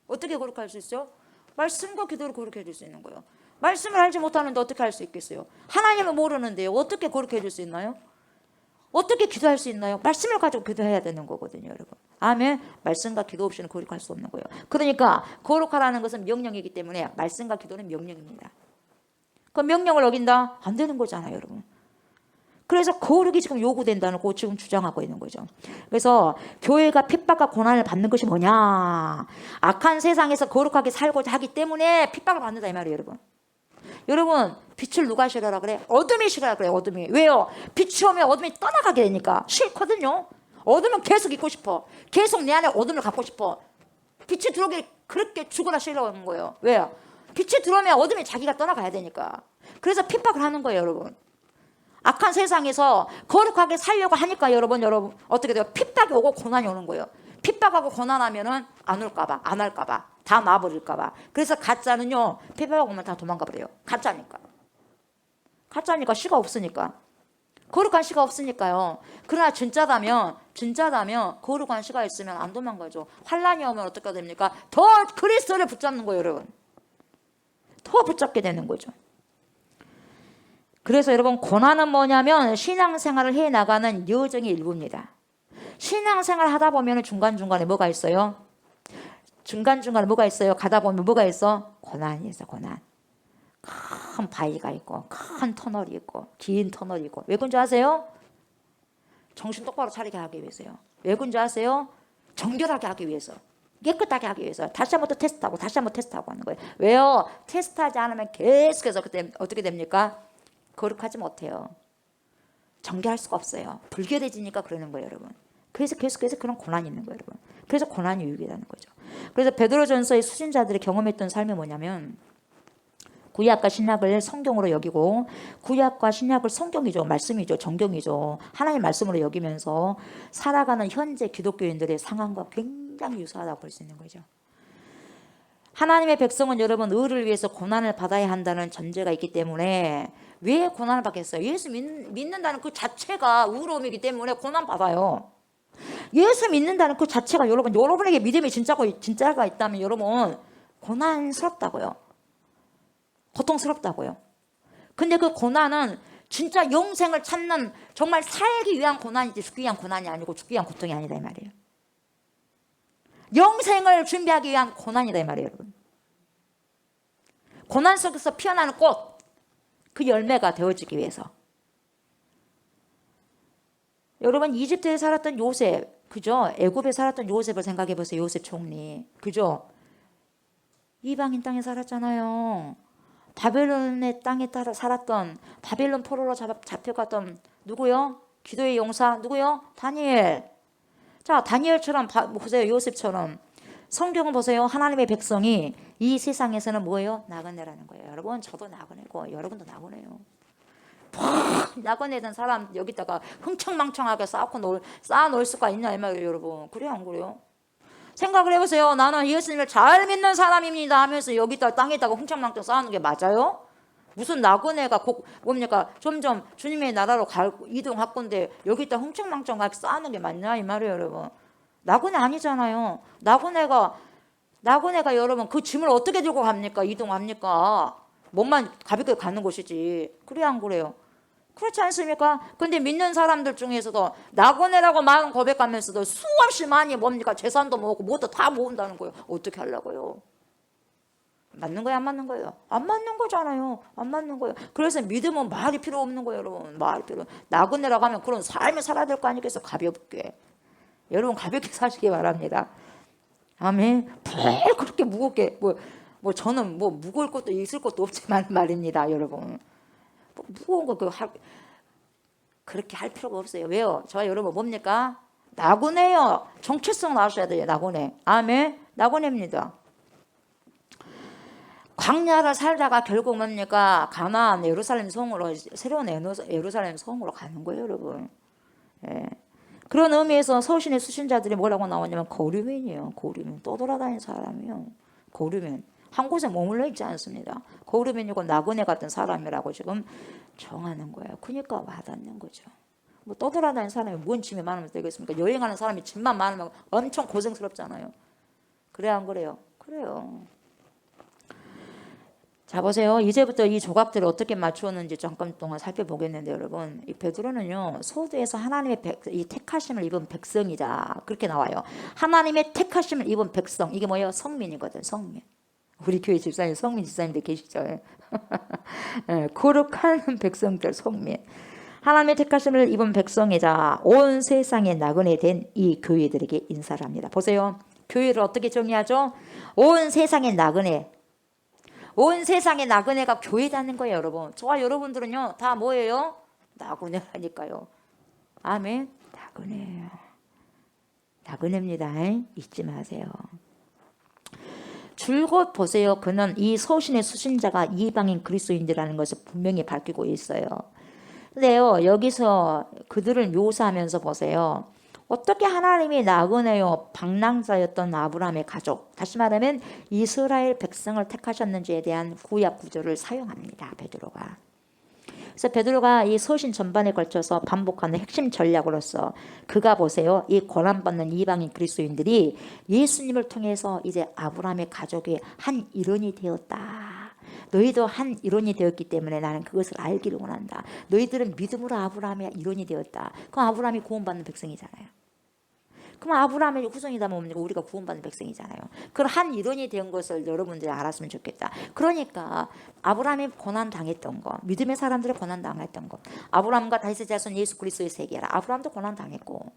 어떻게 거룩할 수 있어요? 말씀과 기도로 거룩해질 수 있는 거예요. 말씀을 알지 못하는데 어떻게 할 수 있겠어요? 하나님을 모르는데요, 어떻게 거룩해질 수 있나요? 어떻게 기도할 수 있나요? 말씀을 가지고 기도해야 되는 거거든요, 여러분. 아멘. 말씀과 기도 없이는 거룩할 수 없는 거예요. 그러니까 거룩하라는 것은 명령이기 때문에 말씀과 기도는 명령입니다. 그 명령을 어긴다? 안 되는 거잖아요, 여러분. 그래서 거룩이 지금 요구된다고 지금 주장하고 있는 거죠. 그래서 교회가 핍박과 고난을 받는 것이 뭐냐? 악한 세상에서 거룩하게 살고자 하기 때문에 핍박을 받는다 이 말이에요, 여러분. 여러분, 빛을 누가 싫어라 그래? 어둠이 싫어라 그래, 어둠이. 왜요? 빛이 오면 어둠이 떠나가게 되니까. 싫거든요. 어둠은 계속 있고 싶어. 계속 내 안에 어둠을 갖고 싶어. 빛이 들어오길 그렇게 죽어라 싫어하는 거예요. 왜요? 빛이 들어오면 어둠이 자기가 떠나가야 되니까. 그래서 핍박을 하는 거예요, 여러분. 악한 세상에서 거룩하게 살려고 하니까 여러분 어떻게 돼요? 핍박이 오고 고난이 오는 거예요. 핍박하고 고난하면은 안 올까봐, 안 할까봐, 다 놔버릴까봐. 그래서 가짜는요, 핍박하고 오면 다 도망가 버려요. 가짜니까. 가짜니까 씨가 없으니까. 거룩한 씨가 없으니까요. 그러나 진짜다면 거룩한 씨가 있으면 안 도망가죠. 환란이 오면 어떻게 됩니까? 더 그리스도를 붙잡는 거예요, 여러분. 더 붙잡게 되는 거죠. 그래서 여러분, 고난은 뭐냐면 신앙생활을 해나가는 여정의 일부입니다. 신앙생활 하다 보면 중간중간에 뭐가 있어요? 중간중간에 뭐가 있어요? 가다 보면 뭐가 있어? 고난이 있어, 고난. 큰 바위가 있고, 큰 터널이 있고, 긴 터널이 있고. 왜 그런지 아세요? 정신 똑바로 차리게 하기 위해서요. 왜 그런지 아세요? 정결하게 하기 위해서. 깨끗하게 하기 위해서. 다시 한번 또 테스트하고, 다시 한번 테스트하고 하는 거예요. 왜요? 테스트하지 않으면 계속해서 그때 어떻게 됩니까? 거룩하지 못해요. 정결할 수가 없어요. 불결해지니까 그러는 거예요, 여러분. 그래서 계속해서 그런 고난이 있는 거예요, 여러분. 그래서 고난이 유익이라는 거죠. 그래서 베드로전서의 수신자들이 경험했던 삶이 뭐냐면, 구약과 신약을 성경으로 여기고, 구약과 신약을 성경이죠, 말씀이죠, 정경이죠, 하나님의 말씀으로 여기면서 살아가는 현재 기독교인들의 상황과 굉장히 유사하다고 볼 수 있는 거죠. 하나님의 백성은 여러분, 의를 위해서 고난을 받아야 한다는 전제가 있기 때문에. 왜 고난을 받겠어요? 예수 믿는다는 그 자체가 의로움이기 때문에 고난 받아요. 예수 믿는다는 그 자체가 여러분에게 믿음이 진짜가 있다면 여러분, 고난스럽다고요. 고통스럽다고요. 근데 그 고난은 진짜 영생을 찾는, 정말 살기 위한 고난이지 죽기 위한 고난이 아니고 죽기 위한 고통이 아니다 이 말이에요. 영생을 준비하기 위한 고난이다 이 말이에요, 여러분. 고난 속에서 피어나는 꽃, 그 열매가 되어지기 위해서. 여러분, 이집트에 살았던 요셉, 그죠? 애굽에 살았던 요셉을 생각해 보세요. 요셉 총리, 그죠? 이방인 땅에 살았잖아요. 바벨론의 땅에 따라 살았던, 바벨론 포로로 잡혀갔던 누구요? 기도의 용사 누구요? 다니엘. 자, 다니엘처럼 보세요. 요셉처럼. 성경을 보세요. 하나님의 백성이 이 세상에서는 뭐예요? 나그네라는 거예요. 여러분, 저도 나그네고 여러분도 나그네요. 나그네던 사람 여기다가 흥청망청하게 쌓아놓을 수가 있냐 이 말이에요, 여러분. 그래요, 안 그래요? 생각을 해보세요. 나는 예수님을 잘 믿는 사람입니다 하면서 여기다 땅에다가 흥청망청 쌓아놓은 게 맞아요? 무슨 나그네가 뭡니까? 점점 주님의 나라로 이동할 건데 여기다 흥청망청하게 쌓아놓은 게 맞냐 이 말이에요, 여러분. 나그네 아니잖아요. 나그네가 여러분 그 짐을 어떻게 들고 갑니까? 이동합니까? 몸만 가볍게 가는 것이지. 그래야 안 그래요? 그렇지 않습니까? 근데 믿는 사람들 중에서도 나그네라고 마음 고백하면서도 수없이 많이 뭡니까? 재산도 모으고 뭐도 다 모은다는 거예요. 어떻게 하려고요? 맞는 거예요? 안 맞는 거예요? 안 맞는 거잖아요. 안 맞는 거예요. 그래서 믿음은 말이 필요 없는 거예요, 여러분. 말이 필요. 나그네라고 하면 그런 삶을 살아야 될 거 아니겠어요? 가볍게. 여러분 가볍게 사시기 바랍니다. 아멘. 별 그렇게 무겁게 뭐 저는 뭐 무거울 것도 있을 것도 없지만 말입니다, 여러분. 뭐 무거운 거 그렇게 할 필요가 없어요. 왜요? 저와 여러분 뭡니까? 나그네요. 정체성 나셔야 돼요. 나그네. 아멘. 나그네입니다. 광야를 살다가 결국 뭡니까? 가나안 예루살렘 성으로 새로운 예루살렘 성으로 가는 거예요, 여러분. 예. 그런 의미에서 서신의 수신자들이 뭐라고 나오냐면 거류민이에요. 거류민. 떠돌아다니는 사람이요. 거류민. 한 곳에 머물러 있지 않습니다. 거류민이고 나그네 같은 사람이라고 지금 정하는 거예요. 그러니까 와닿는 거죠. 뭐 떠돌아다니는 사람이 뭔 짐이 많으면 되겠습니까? 여행하는 사람이 짐만 많으면 엄청 고생스럽잖아요. 그래야 안 그래요? 그래요. 자 보세요. 이제부터 이 조각들을 어떻게 맞추었는지 잠깐 동안 살펴보겠는데 여러분, 이 베드로는요 소두에서 하나님의 이 택하심을 입은 백성이다 그렇게 나와요. 하나님의 택하심을 입은 백성, 이게 뭐예요? 성민이거든. 성민. 우리 교회 집사님 성민 집사님들 계시죠? 예, 거룩한 백성들 성민. 하나님의 택하심을 입은 백성이자 온 세상에 나그네 된 이 교회들에게 인사를 합니다. 보세요. 교회를 어떻게 정의하죠? 온 세상에 나그네. 온 세상의 나그네가 교회라는 거예요, 여러분. 저와 여러분들은요, 다 뭐예요? 나그네라니까요. 아멘. 나그네예요. 나그네입니다. 잊지 마세요. 줄곧 보세요. 그는 이 서신의 수신자가 이방인 그리스도인들이라는 것을 분명히 밝히고 있어요. 근데요, 여기서 그들을 묘사하면서 보세요. 어떻게 하나님이 나그네요 방랑자였던 아브라함의 가족, 다시 말하면 이스라엘 백성을 택하셨는지에 대한 구약 구절을 사용합니다. 베드로가. 그래서 베드로가 이 서신 전반에 걸쳐서 반복하는 핵심 전략으로서 그가 보세요. 이 고난받는 이방인 그리스도인들이 예수님을 통해서 이제 아브라함의 가족의 한 일원이 되었다. 너희도 한 일원이 되었기 때문에 나는 그것을 알기를 원한다. 너희들은 믿음으로 아브라함의 일원이 되었다. 그럼 아브라함이 구원받는 백성이잖아요. 그럼 아브라함의 후손이다 뭡니까? 우리가 구원받는 백성이잖아요. 그런 한 일원이 된 것을 여러분들이 알았으면 좋겠다. 그러니까 아브라함이 고난 당했던 거, 믿음의 사람들이 고난 당했던 거, 아브라함과 다윗의 자손 예수 그리스도의 세계라. 아브라함도 고난 당했고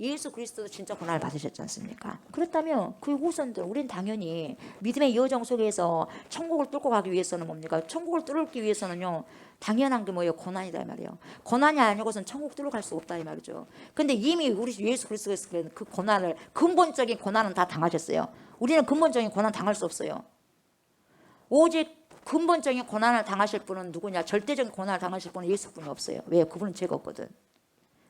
예수 그리스도도 진짜 고난을 받으셨지 않습니까? 그렇다면 그 후손들, 우린 당연히 믿음의 여정 속에서 천국을 뚫고 가기 위해서는 뭡니까? 천국을 뚫기 위해서는요, 당연한 게 뭐예요? 고난이다 이 말이에요. 고난이 아니고서는 천국 뚫어갈 수 없다 이 말이죠. 근데 이미 우리 예수 그리스도께서 그 고난을, 근본적인 고난은 다 당하셨어요. 우리는 근본적인 고난 당할 수 없어요. 오직 근본적인 고난을 당하실 분은 누구냐? 절대적인 고난을 당하실 분은 예수뿐이 없어요. 왜요? 그분은 죄가 없거든.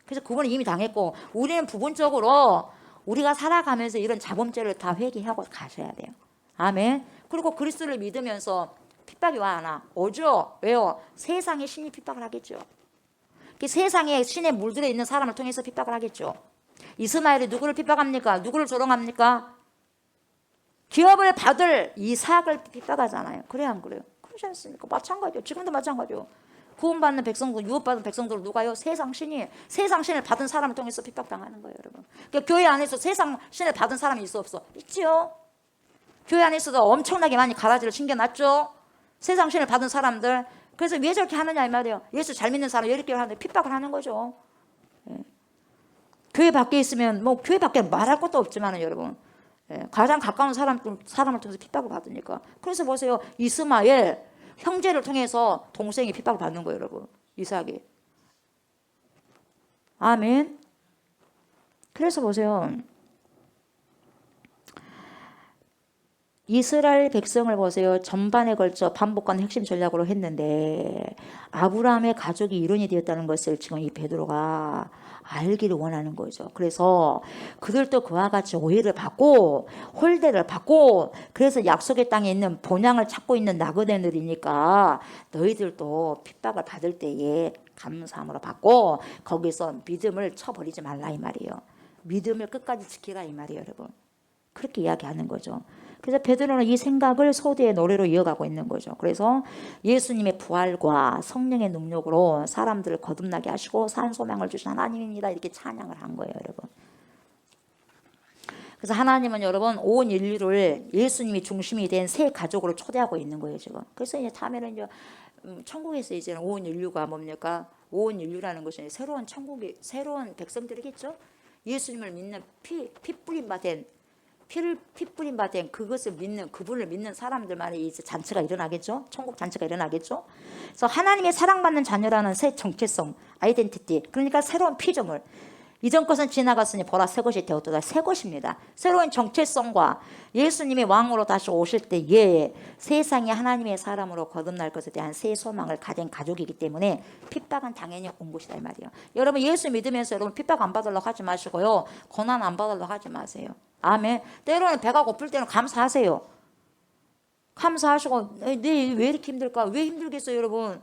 그래서 그분은 이미 당했고 우리는 부분적으로 우리가 살아가면서 이런 자범죄를 다 회개하고 가셔야 돼요. 아멘. 그리고 그리스도를 믿으면서 핍박이 와 안 와? 오죠. 왜요? 세상에 신이 핍박을 하겠죠. 세상에 신에 물들어 있는 사람을 통해서 핍박을 하겠죠. 이스마엘이 누구를 핍박합니까? 누구를 조롱합니까? 기업을 받을 이삭을 핍박하잖아요. 그래요 안 그래요? 그렇지 않습니까? 마찬가지죠. 지금도 마찬가지죠. 구원받는 백성들, 유업받은 백성들 누가요? 세상 신이, 세상 신을 받은 사람을 통해서 핍박당하는 거예요, 여러분. 그러니까 교회 안에서 세상 신을 받은 사람이 있어 없어? 있지요. 교회 안에서도 엄청나게 많이 가라지를 챙겨놨죠. 세상 신을 받은 사람들. 그래서 왜 저렇게 하느냐 이 말이에요. 예수 잘 믿는 사람 예를 들어 하는데 핍박을 하는 거죠. 예. 교회 밖에 있으면 뭐 교회 밖에 말할 것도 없지만은 여러분. 예. 가장 가까운 사람을 통해서 핍박을 받으니까. 그래서 보세요. 이스마엘 형제를 통해서 동생이 핍박을 받는 거예요, 여러분. 이삭이. 아멘. 그래서 보세요. 이스라엘 백성을 보세요. 전반에 걸쳐 반복하는 핵심 전략으로 했는데 아브라함의 가족이 일원이 되었다는 것을 지금 이 베드로가 알기를 원하는 거죠. 그래서 그들도 그와 같이 오해를 받고 홀대를 받고 그래서 약속의 땅에 있는 본향을 찾고 있는 나그네들이니까 너희들도 핍박을 받을 때에 감사함으로 받고 거기서 믿음을 쳐버리지 말라 이 말이에요. 믿음을 끝까지 지키라 이 말이에요, 여러분. 그렇게 이야기하는 거죠. 그래서 베드로는 이 생각을 소두의 노래로 이어가고 있는 거죠. 그래서 예수님의 부활과 성령의 능력으로 사람들을 거듭나게 하시고 산 소망을 주신 하나님입니다. 이렇게 찬양을 한 거예요, 여러분. 그래서 하나님은 여러분 온 인류를 예수님이 중심이 된 새 가족으로 초대하고 있는 거예요, 지금. 그래서 이제 다음에는 이제 천국에서 이제는 온 인류가 뭡니까? 온 인류라는 것은 새로운 천국이, 새로운 백성들이겠죠? 예수님을 믿는 피 뿌림 받은 그것을 믿는, 그분을 믿는 사람들만의 이제 잔치가 일어나겠죠? 천국 잔치가 일어나겠죠? 그래서 하나님의 사랑받는 자녀라는 새 정체성, 아이덴티티, 그러니까 새로운 피조물. 이전 것은 지나갔으니 보라 새 것이 되었도다. 새 것입니다. 새로운 정체성과 예수님이 왕으로 다시 오실 때에 세상이 하나님의 사람으로 거듭날 것에 대한 새 소망을 가진 가족이기 때문에 핍박은 당연히 온 것이다 이 말이에요. 여러분 예수 믿으면서 여러분 핍박 안 받으려고 하지 마시고요. 고난 안 받으려고 하지 마세요. 아멘. 때로는 배가 고플 때는 감사하세요. 감사하시고 왜 이렇게 힘들까? 왜 힘들겠어요 여러분?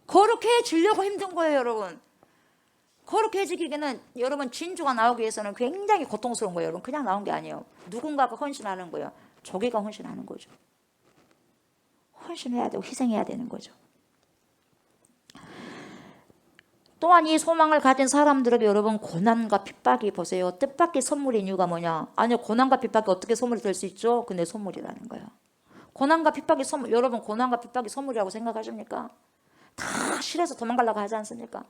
거룩해지려고 힘든 거예요 여러분. 거룩해지기에는 여러분 진주가 나오기 위해서는 굉장히 고통스러운 거예요 여러분. 그냥 나온 게 아니에요. 누군가가 헌신하는 거예요. 조개가 헌신하는 거죠. 헌신해야 되고 희생해야 되는 거죠. 또한 이 소망을 가진 사람들에게 여러분 고난과 핍박이 보세요. 뜻밖의 선물인 이유가 뭐냐? 아니요 고난과 핍박이 어떻게 선물이 될 수 있죠? 근데 선물이라는 거예요. 고난과 핍박이 선물, 여러분 고난과 핍박이 선물이라고 생각하십니까? 다 싫어서 도망가려고 하지 않습니까?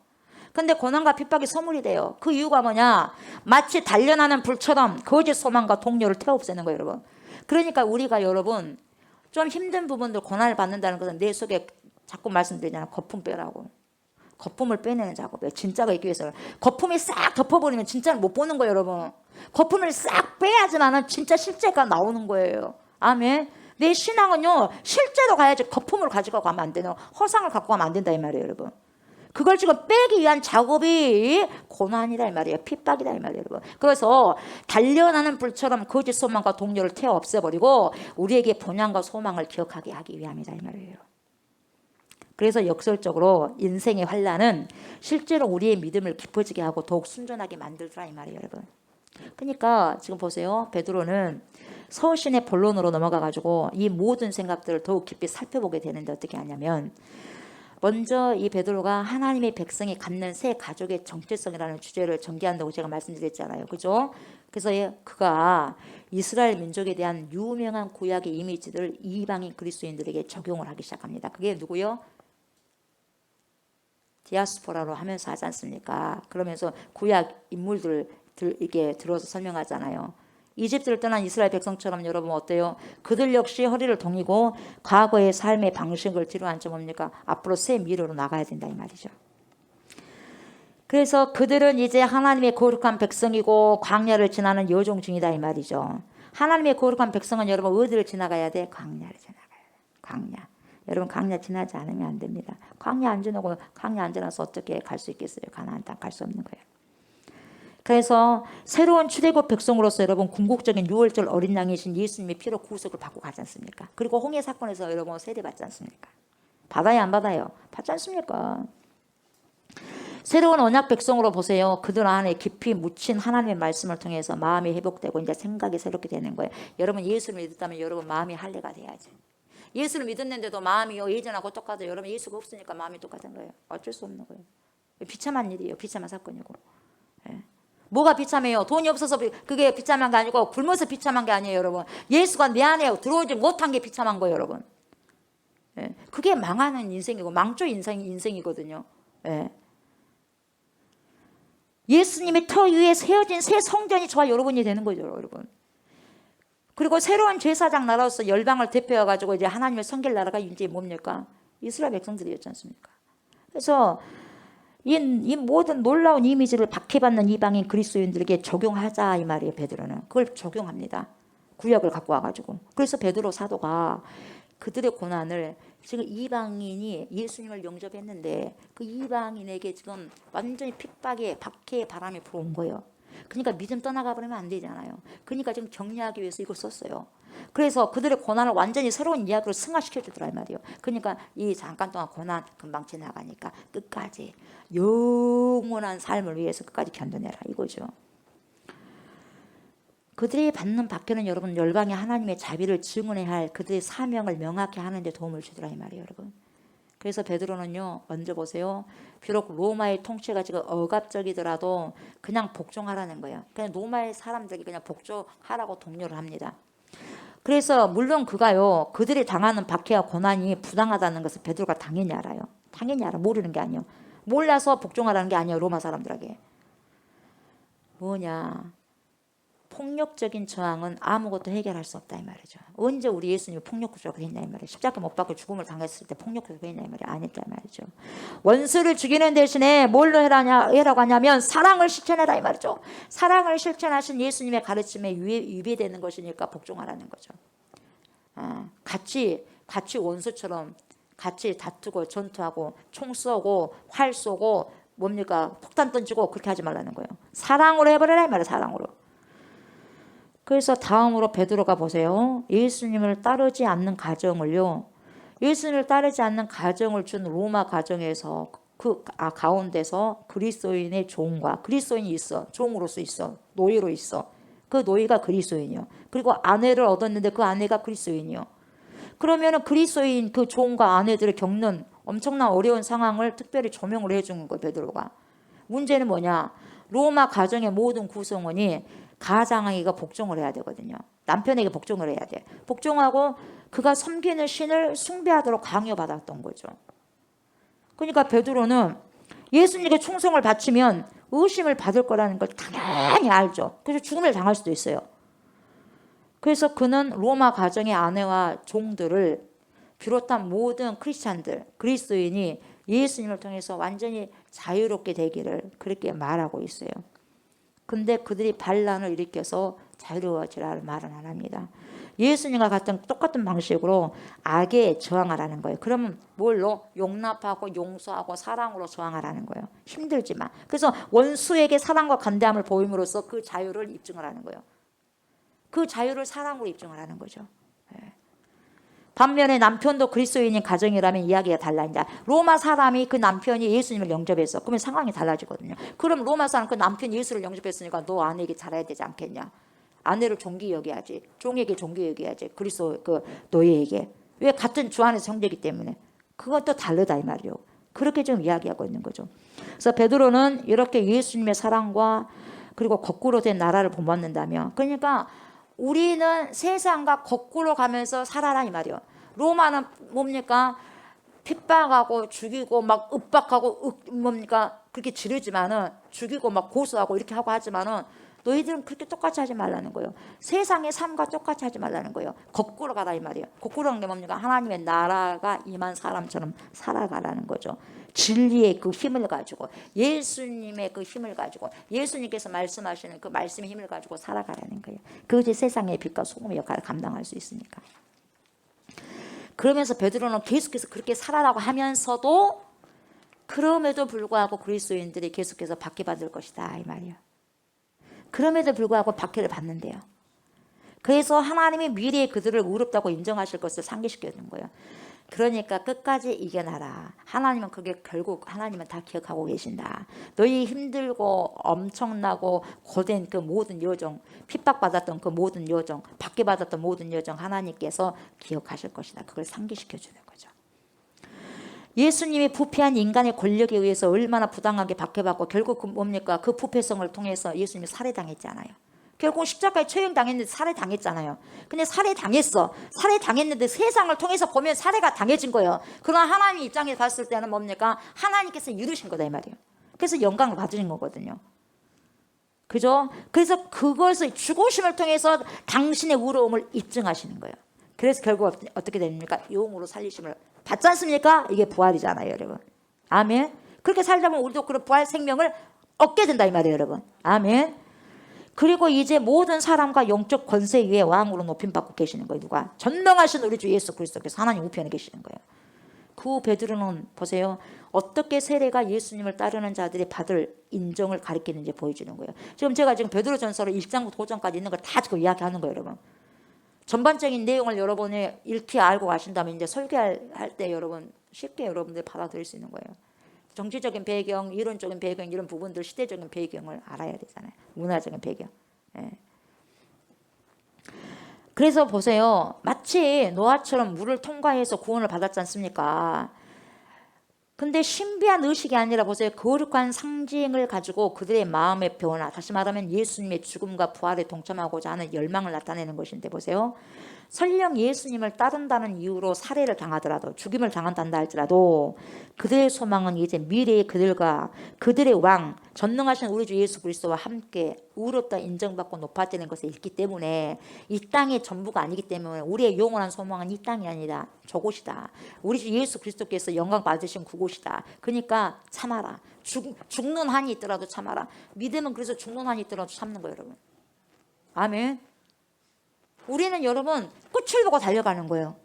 근데 고난과 핍박이 선물이 돼요. 그 이유가 뭐냐? 마치 단련하는 불처럼 거짓 소망과 동료를 태워 없애는 거예요 여러분. 그러니까 우리가 여러분 좀 힘든 부분들 고난을 받는다는 것은 내 속에 자꾸 말씀드리잖아요. 거품 빼라고. 거품을 빼내는 작업이에요. 진짜가 있기 위해서는. 거품이 싹 덮어버리면 진짜를 못 보는 거예요 여러분. 거품을 싹 빼야지만은 진짜 실제가 나오는 거예요. 아멘. 내 신앙은요 실제로 가야지 거품을 가지고 가면 안 되는, 허상을 갖고 가면 안 된다 이 말이에요 여러분. 그걸 지금 빼기 위한 작업이 고난이다 이 말이에요. 핍박이다 이 말이에요 여러분. 그래서 단련하는 불처럼 거짓 소망과 동료를 태워 없애버리고 우리에게 본향과 소망을 기억하게 하기 위함이다 이 말이에요. 그래서 역설적으로 인생의 환난은 실제로 우리의 믿음을 깊어지게 하고 더욱 순전하게 만들더라 이 말이에요 여러분. 그러니까 지금 보세요. 베드로는 서신의 본론으로 넘어가 가지고 이 모든 생각들을 더욱 깊이 살펴보게 되는데 어떻게 하냐면, 먼저 이 베드로가 하나님의 백성이 갖는 새 가족의 정체성이라는 주제를 전개한다고 제가 말씀드렸잖아요. 그죠? 그래서 그가 이스라엘 민족에 대한 유명한 구약의 이미지들을 이방인 그리스도인들에게 적용을 하기 시작합니다. 그게 누구요? 디아스포라로 하면서 하지 않습니까? 그러면서 구약 인물들을 이렇게 들어서 설명하잖아요. 이집트를 떠난 이스라엘 백성처럼 여러분 어때요? 그들 역시 허리를 동이고 과거의 삶의 방식을 뒤로 앉혀 뭡니까? 앞으로 새 미래로 나가야 된다 이 말이죠. 그래서 그들은 이제 하나님의 거룩한 백성이고 광야를 지나는 여종 중이다 이 말이죠. 하나님의 거룩한 백성은 여러분 어디를 지나가야 돼? 광야를 지나가야 돼. 광야. 여러분 광야 지나지 않으면 안 됩니다. 광야 안 지나고 광야 안 지나서 어떻게 갈 수 있겠어요? 가나안 땅 갈 수 없는 거예요. 그래서 새로운 출애굽 백성으로서 여러분 궁극적인 6월절 어린 양이신 예수님의 피로 구속을 받고 가지 않습니까? 그리고 홍해 사건에서 여러분 세례 받지 않습니까? 받아야 안 받아요? 받지 않습니까? 새로운 언약 백성으로 보세요. 그들 안에 깊이 묻힌 하나님의 말씀을 통해서 마음이 회복되고 이제 생각이 새롭게 되는 거예요. 여러분 예수를 믿었다면 여러분 마음이 할례가 돼야지. 예수를 믿었는데도 마음이 예전하고 똑같아요. 여러분 예수가 없으니까 마음이 똑같은 거예요. 어쩔 수 없는 거예요. 비참한 일이에요. 비참한 사건이고. 예. 뭐가 비참해요? 돈이 없어서 그게 비참한 게 아니고 굶어서 비참한 게 아니에요 여러분. 예수가 내 안에 들어오지 못한 게 비참한 거예요 여러분. 예. 그게 망하는 인생이고 망조 인생이거든요. 예. 예수님의 터 위에 세워진 새 성전이 저와 여러분이 되는 거죠 여러분. 그리고 새로운 제사장 나라로서 열방을 대표해가지고 이제 하나님의 성결 나라가 이제 뭡니까? 이스라엘 백성들이었지 않습니까? 그래서 이 모든 놀라운 이미지를 박해받는 이방인 그리스도인들에게 적용하자 이 말이에요 베드로는. 그걸 적용합니다. 구약을 갖고 와가지고. 그래서 베드로 사도가 그들의 고난을 지금 이방인이 예수님을 영접했는데 그 이방인에게 지금 완전히 핍박에 박해의 바람이 불어온 거예요. 그러니까 믿음 떠나가 버리면 안 되잖아요. 그러니까 지금 격려하기 위해서 이걸 썼어요. 그래서 그들의 고난을 완전히 새로운 이야기로 승화시켜 주더라 이 말이에요. 그러니까 이 잠깐 동안 고난 금방 지나가니까 끝까지 영원한 삶을 위해서 끝까지 견뎌내라 이거죠. 그들이 받는 박해는 여러분 열방의 하나님의 자비를 증언해야 할 그들의 사명을 명확히 하는 데 도움을 주더라 이 말이에요 여러분. 그래서 베드로는요 먼저 보세요. 비록 로마의 통치가 지금 억압적이더라도 그냥 복종하라는 거예요. 그냥 로마의 사람들에게 그냥 복종하라고 독려를 합니다. 그래서 물론 그가요 그들이 당하는 박해와 고난이 부당하다는 것을 베드로가 당연히 알아요. 당연히 알아. 모르는 게 아니에요. 몰라서 복종하라는 게 아니에요. 로마 사람들에게. 뭐냐, 폭력적인 저항은 아무것도 해결할 수 없다 이 말이죠. 언제 우리 예수님이 폭력적으로 했냐 이 말이에요. 십자가 못 박혀 죽음을 당했을 때 폭력적으로 했냐 이 말이에요. 안 했다 이 말이죠. 원수를 죽이는 대신에 뭘로 해라고 하냐면 사랑을 실천해라 이 말이죠. 사랑을 실천하신 예수님의 가르침에 위배되는 것이니까 복종하라는 거죠. 같이 원수처럼 같이 다투고 전투하고 총 쏘고 활 쏘고 뭡니까 폭탄 던지고 그렇게 하지 말라는 거예요. 사랑으로 해버려라 이 말이에요. 사랑으로. 그래서 다음으로 베드로가 보세요. 예수님을 따르지 않는 가정을요. 예수님을 따르지 않는 가정을 준 로마 가정에서 가운데서 그리스도인의 종과 그리스도인이 있어. 종으로서 있어. 노예로 있어. 그 노예가 그리스도인이요. 그리고 아내를 얻었는데 그 아내가 그리스도인이요. 그러면은 그리스도인 그 종과 아내들을 겪는 엄청난 어려운 상황을 특별히 조명을 해주는 거예요. 베드로가. 문제는 뭐냐. 로마 가정의 모든 구성원이 가장에게 복종을 해야 되거든요. 남편에게 복종을 해야 돼. 복종하고 그가 섬기는 신을 숭배하도록 강요받았던 거죠. 그러니까 베드로는 예수님께 충성을 바치면 의심을 받을 거라는 걸 당연히 알죠. 그래서 죽음을 당할 수도 있어요. 그래서 그는 로마 가정의 아내와 종들을 비롯한 모든 크리스찬들, 그리스도인이 예수님을 통해서 완전히 자유롭게 되기를 그렇게 말하고 있어요. 근데 그들이 반란을 일으켜서 자유로워지라는 말은 안 합니다. 예수님과 같은 똑같은 방식으로 악에 저항하라는 거예요. 그러면 뭘로? 용납하고 용서하고 사랑으로 저항하라는 거예요. 힘들지만. 그래서 원수에게 사랑과 간대함을 보임으로써 그 자유를 입증을 하는 거예요. 그 자유를 사랑으로 입증을 하는 거죠. 반면에 남편도 그리스도인인 가정이라면 이야기가 달라진다. 로마 사람이 그 남편이 예수님을 영접했어. 그러면 상황이 달라지거든요. 그럼 로마 사람 그 남편이 예수를 영접했으니까 너 아내에게 잘해야 되지 않겠냐. 아내를 존귀 여겨야지. 종에게 존귀 여겨야지. 그리스도 그 노예에게. 왜? 같은 주 안에서 형제이기 때문에. 그건 또 다르다 이 말이요. 그렇게 좀 이야기하고 있는 거죠. 그래서 베드로는 이렇게 예수님의 사랑과 그리고 거꾸로 된 나라를 본받는다면, 그러니까 우리는 세상과 거꾸로 가면서 살아라 이 말이요. 로마는 뭡니까? 핍박하고 죽이고 막 윽박하고 뭡니까? 그렇게 지르지만은 죽이고 막 고소하고 이렇게 하고 하지만은 너희들은 그렇게 똑같이 하지 말라는 거예요. 세상의 삶과 똑같이 하지 말라는 거예요. 거꾸로 가라 이 말이에요. 거꾸로 하는 게 뭡니까? 하나님의 나라가 임한 사람처럼 살아가라는 거죠. 진리의 그 힘을 가지고 예수님의 그 힘을 가지고 예수님께서 말씀하시는 그 말씀의 힘을 가지고 살아가라는 거예요. 그것이 세상의 빛과 소금의 역할을 감당할 수 있으니까. 그러면서 베드로는 계속해서 그렇게 살아라고 하면서도 그럼에도 불구하고 그리스도인들이 계속해서 박해받을 것이다 이 말이에요. 그럼에도 불구하고 박해를 받는데요. 그래서 하나님이 미래에 그들을 의롭다고 인정하실 것을 상기시켜 준 거예요. 그러니까 끝까지 이겨나라. 하나님은 그게 결국 하나님은 다 기억하고 계신다. 너희 힘들고 엄청나고 고된 그 모든 여정, 핍박받았던 그 모든 여정, 박해받았던 모든 여정 하나님께서 기억하실 것이다. 그걸 상기시켜 주는 거죠. 예수님이 부패한 인간의 권력에 의해서 얼마나 부당하게 박해받고 결국 그 뭡니까? 그 부패성을 통해서 예수님이 살해당했잖아요. 결국 십자가에 처형당했는데 살해당했잖아요. 근데 살해당했어. 살해당했는데 세상을 통해서 보면 살해가 당해진 거예요. 그러나 하나님 입장에서 봤을 때는 뭡니까? 하나님께서 이루신 거다 이 말이에요. 그래서 영광을 받으신 거거든요. 그죠? 그래서 그것을 죽으심을 통해서 당신의 의로움을 입증하시는 거예요. 그래서 결국 어떻게 됩니까? 영으로 살리심을 받지 않습니까? 이게 부활이잖아요, 여러분. 아멘. 그렇게 살다 보면 우리도 그런 부활 생명을 얻게 된다 이 말이에요, 여러분. 아멘. 그리고 이제 모든 사람과 영적 권세 위에 왕으로 높임받고 계시는 거예요. 누가? 전능하신 우리 주 예수 그리스도께서 하나님 우편에 계시는 거예요. 그 베드로는 보세요. 어떻게 세례가 예수님을 따르는 자들이 받을 인정을 가리키는지 보여주는 거예요. 지금 제가 베드로전서를 1장부터 5장까지 있는 걸 다 지금 이야기하는 거예요, 여러분. 전반적인 내용을 여러분이 읽기 알고 가신다면 이제 설교할 때 여러분 쉽게 여러분들 받아들일 수 있는 거예요. 정치적인 배경, 이론적인 배경, 이런 부분들, 시대적인 배경을 알아야 되잖아요. 문화적인 배경. 예. 그래서 보세요. 마치 노아처럼 물을 통과해서 구원을 받았지 않습니까? 근데 신비한 의식이 아니라 보세요. 거룩한 상징을 가지고 그들의 마음의 변화, 다시 말하면 예수님의 죽음과 부활에 동참하고자 하는 열망을 나타내는 것인데 보세요. 설령 예수님을 따른다는 이유로 살해를 당하더라도, 죽임을 당한다 할지라도 그들의 소망은 이제 미래의 그들과 그들의 왕, 전능하신 우리 주 예수 그리스도와 함께 의롭다 인정받고 높아지는 것에 있기 때문에, 이 땅의 전부가 아니기 때문에 우리의 영원한 소망은 이 땅이 아니라 저곳이다. 우리 주 예수 그리스도께서 영광 받으신 그곳이다. 그러니까 참아라. 죽는 한이 있더라도 참아라. 믿음은 그래서 죽는 한이 있더라도 참는 거예요, 여러분. 아멘. 우리는 여러분 끝을 보고 달려가는 거예요.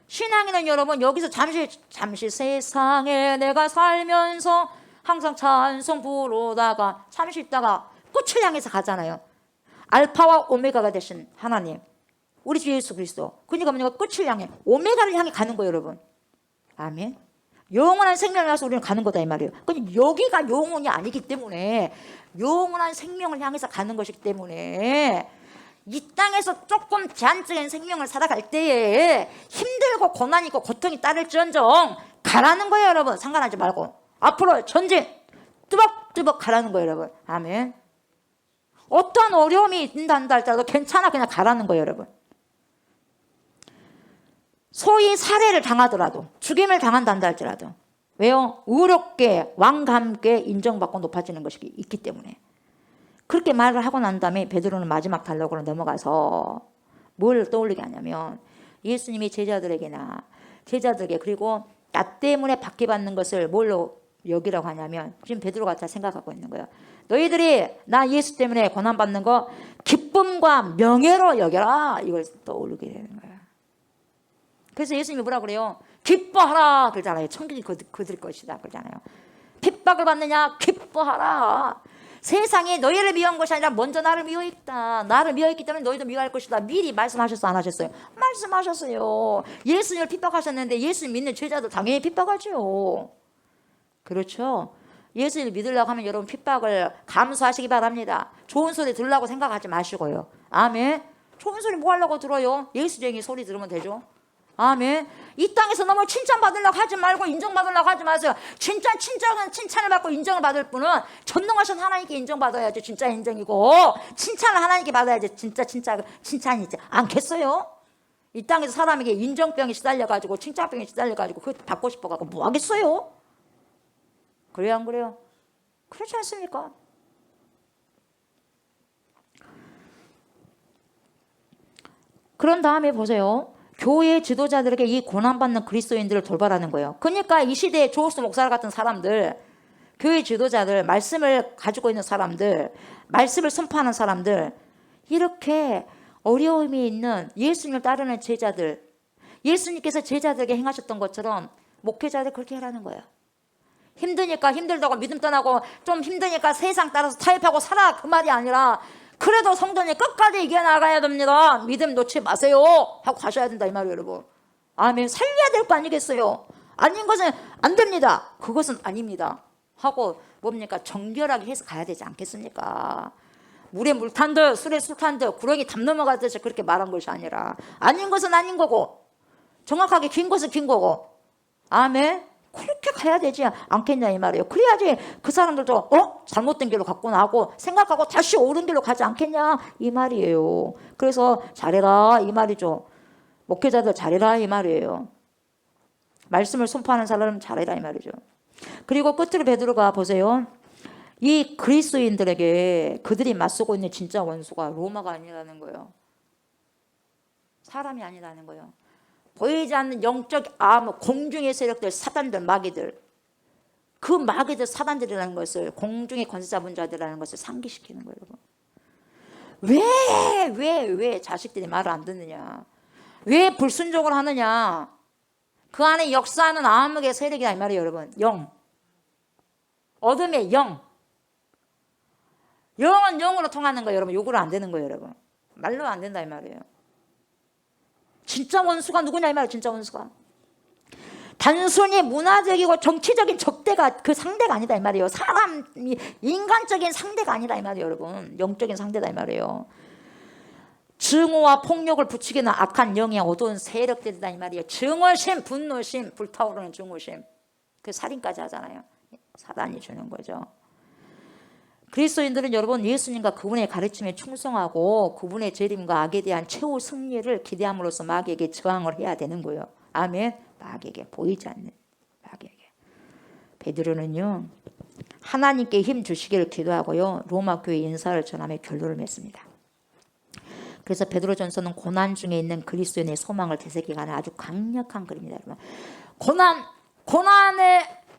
신앙인은 여러분 여기서 잠시 세상에 내가 살면서 항상 찬송 부르다가 잠시 있다가 끝을 향해서 가잖아요. 알파와 오메가가 되신 하나님, 우리 주 예수 그리스도. 그러니까 뭐냐, 끝을 향해, 오메가를 향해 가는 거예요, 여러분. 아멘. 영원한 생명을 향해서 우리는 가는 거다 이 말이에요. 그러니까 여기가 영혼이 아니기 때문에, 영원한 생명을 향해서 가는 것이기 때문에 이 땅에서 조금 제한적인 생명을 살아갈 때에 힘들고 고난이 있고 고통이 따를지언정 가라는 거예요, 여러분. 상관하지 말고 앞으로 전진 뚜벅뚜벅 가라는 거예요, 여러분. 아멘. 어떤 어려움이 있는다 할지라도 괜찮아, 그냥 가라는 거예요, 여러분. 소위 살해를 당하더라도, 죽임을 당한다 할지라도, 왜요? 의롭게 왕과 함께 인정받고 높아지는 것이 있기 때문에. 그렇게 말을 하고 난 다음에 베드로는 마지막 단락으로 넘어가서 뭘 떠올리게 하냐면, 예수님이 제자들에게 그리고 나 때문에 박해받는 것을 뭘로 여기라고 하냐면, 지금 베드로가 다 생각하고 있는 거예요. 너희들이 나 예수 때문에 고난받는 거 기쁨과 명예로 여겨라, 이걸 떠올리게 되는 거예요. 그래서 예수님이 뭐라 그래요? 기뻐하라 그러잖아요. 천국이 그들 것이다 그러잖아요. 핍박을 받느냐? 기뻐하라. 세상이 너희를 미워한 것이 아니라 먼저 나를 미워했다. 나를 미워했기 때문에 너희도 미워할 것이다. 미리 말씀하셨어, 안 하셨어요? 말씀하셨어요. 예수님을 핍박하셨는데 예수님 믿는 제자도 당연히 핍박하죠. 그렇죠? 예수님을 믿으려고 하면 여러분 핍박을 감수하시기 바랍니다. 좋은 소리 들으려고 생각하지 마시고요. 아멘. 좋은 소리 뭐 하려고 들어요? 예수쟁이 소리 들으면 되죠. 아멘. 이 땅에서 너무 칭찬받으려고 하지 말고 인정받으려고 하지 마세요. 진짜 칭찬을 받고 인정을 받을 분은 전능하신 하나님께 인정받아야지 진짜 인정이고, 칭찬을 하나님께 받아야지 진짜 칭찬이지 않겠어요? 이 땅에서 사람에게 인정병이 시달려가지고 칭찬병이 시달려가지고 그거 받고 싶어가지고 뭐 하겠어요? 그래요, 안 그래요? 그렇지 않습니까? 그런 다음에 보세요. 교회 지도자들에게 이 고난받는 그리스도인들을 돌봐라는 거예요. 그러니까 이 시대에 조호수 목사 같은 사람들, 교회 지도자들, 말씀을 가지고 있는 사람들, 말씀을 선포하는 사람들, 이렇게 어려움이 있는 예수님을 따르는 제자들, 예수님께서 제자들에게 행하셨던 것처럼 목회자들 그렇게 하라는 거예요. 힘드니까 힘들다고 믿음 떠나고, 좀 힘드니까 세상 따라서 타협하고 살아, 그 말이 아니라 그래도 성도님 끝까지 이겨나가야 됩니다. 믿음 놓지 마세요 하고 가셔야 된다 이 말이에요, 여러분. 아멘. 살려야 될 거 아니겠어요? 아닌 것은 안 됩니다. 그것은 아닙니다 하고 뭡니까? 정결하게 해서 가야 되지 않겠습니까? 물에 물 탄 듯 술에 술 탄 듯 구렁이 담 넘어가듯이 그렇게 말한 것이 아니라, 아닌 것은 아닌 거고 정확하게 긴 것은 긴 거고, 아멘. 그렇게 가야 되지 않겠냐 이 말이에요. 그래야지 그 사람들도 잘못된 길로 갔구나 하고 생각하고 다시 옳은 길로 가지 않겠냐 이 말이에요. 그래서 잘해라 이 말이죠. 목회자들 잘해라 이 말이에요. 말씀을 선포하는 사람은 잘해라 이 말이죠. 그리고 끝으로 베드로가 보세요. 이 그리스도인들에게 그들이 맞서고 있는 진짜 원수가 로마가 아니라는 거예요. 사람이 아니라는 거예요. 보이지 않는 영적 암흑, 공중의 세력들, 사단들, 마귀들, 그 마귀들, 사단들이라는 것을, 공중의 권세 잡은 자들이라는 것을 상기시키는 거예요, 여러분. 왜 자식들이 말을 안 듣느냐? 왜 불순종을 하느냐? 그 안에 역사하는 암흑의 세력이다 이 말이에요, 여러분. 영, 어둠의 영. 영은 영으로 통하는 거예요, 여러분. 욕으로 안 되는 거예요, 여러분. 말로 안 된다 이 말이에요. 진짜 원수가 누구냐 이 말이에요. 진짜 원수가 단순히 문화적이고 정치적인 적대가 그 상대가 아니다 이 말이에요. 사람이 인간적인 상대가 아니다 이 말이에요, 여러분. 영적인 상대다 이 말이에요. 증오와 폭력을 부추기는 악한 영의 어두운 세력들이다 이 말이에요. 증오심, 분노심, 불타오르는 증오심. 그 살인까지 하잖아요. 사단이 주는 거죠. 그리스도인들은 여러분 예수님과 그분의 가르침에 충성하고 그분의 재림과 악에 대한 최후 승리를 기대함으로써 마귀에게 저항을 해야 되는 거예요. 아멘. 마귀에게 보이지 않는 마귀에게. 베드로는요 하나님께 힘 주시기를 기도하고요 로마 교회 인사를 전하며 결론을 맺습니다. 그래서 베드로전서는 고난 중에 있는 그리스도인의 소망을 되새기가는 아주 강력한 글입니다. 여러분.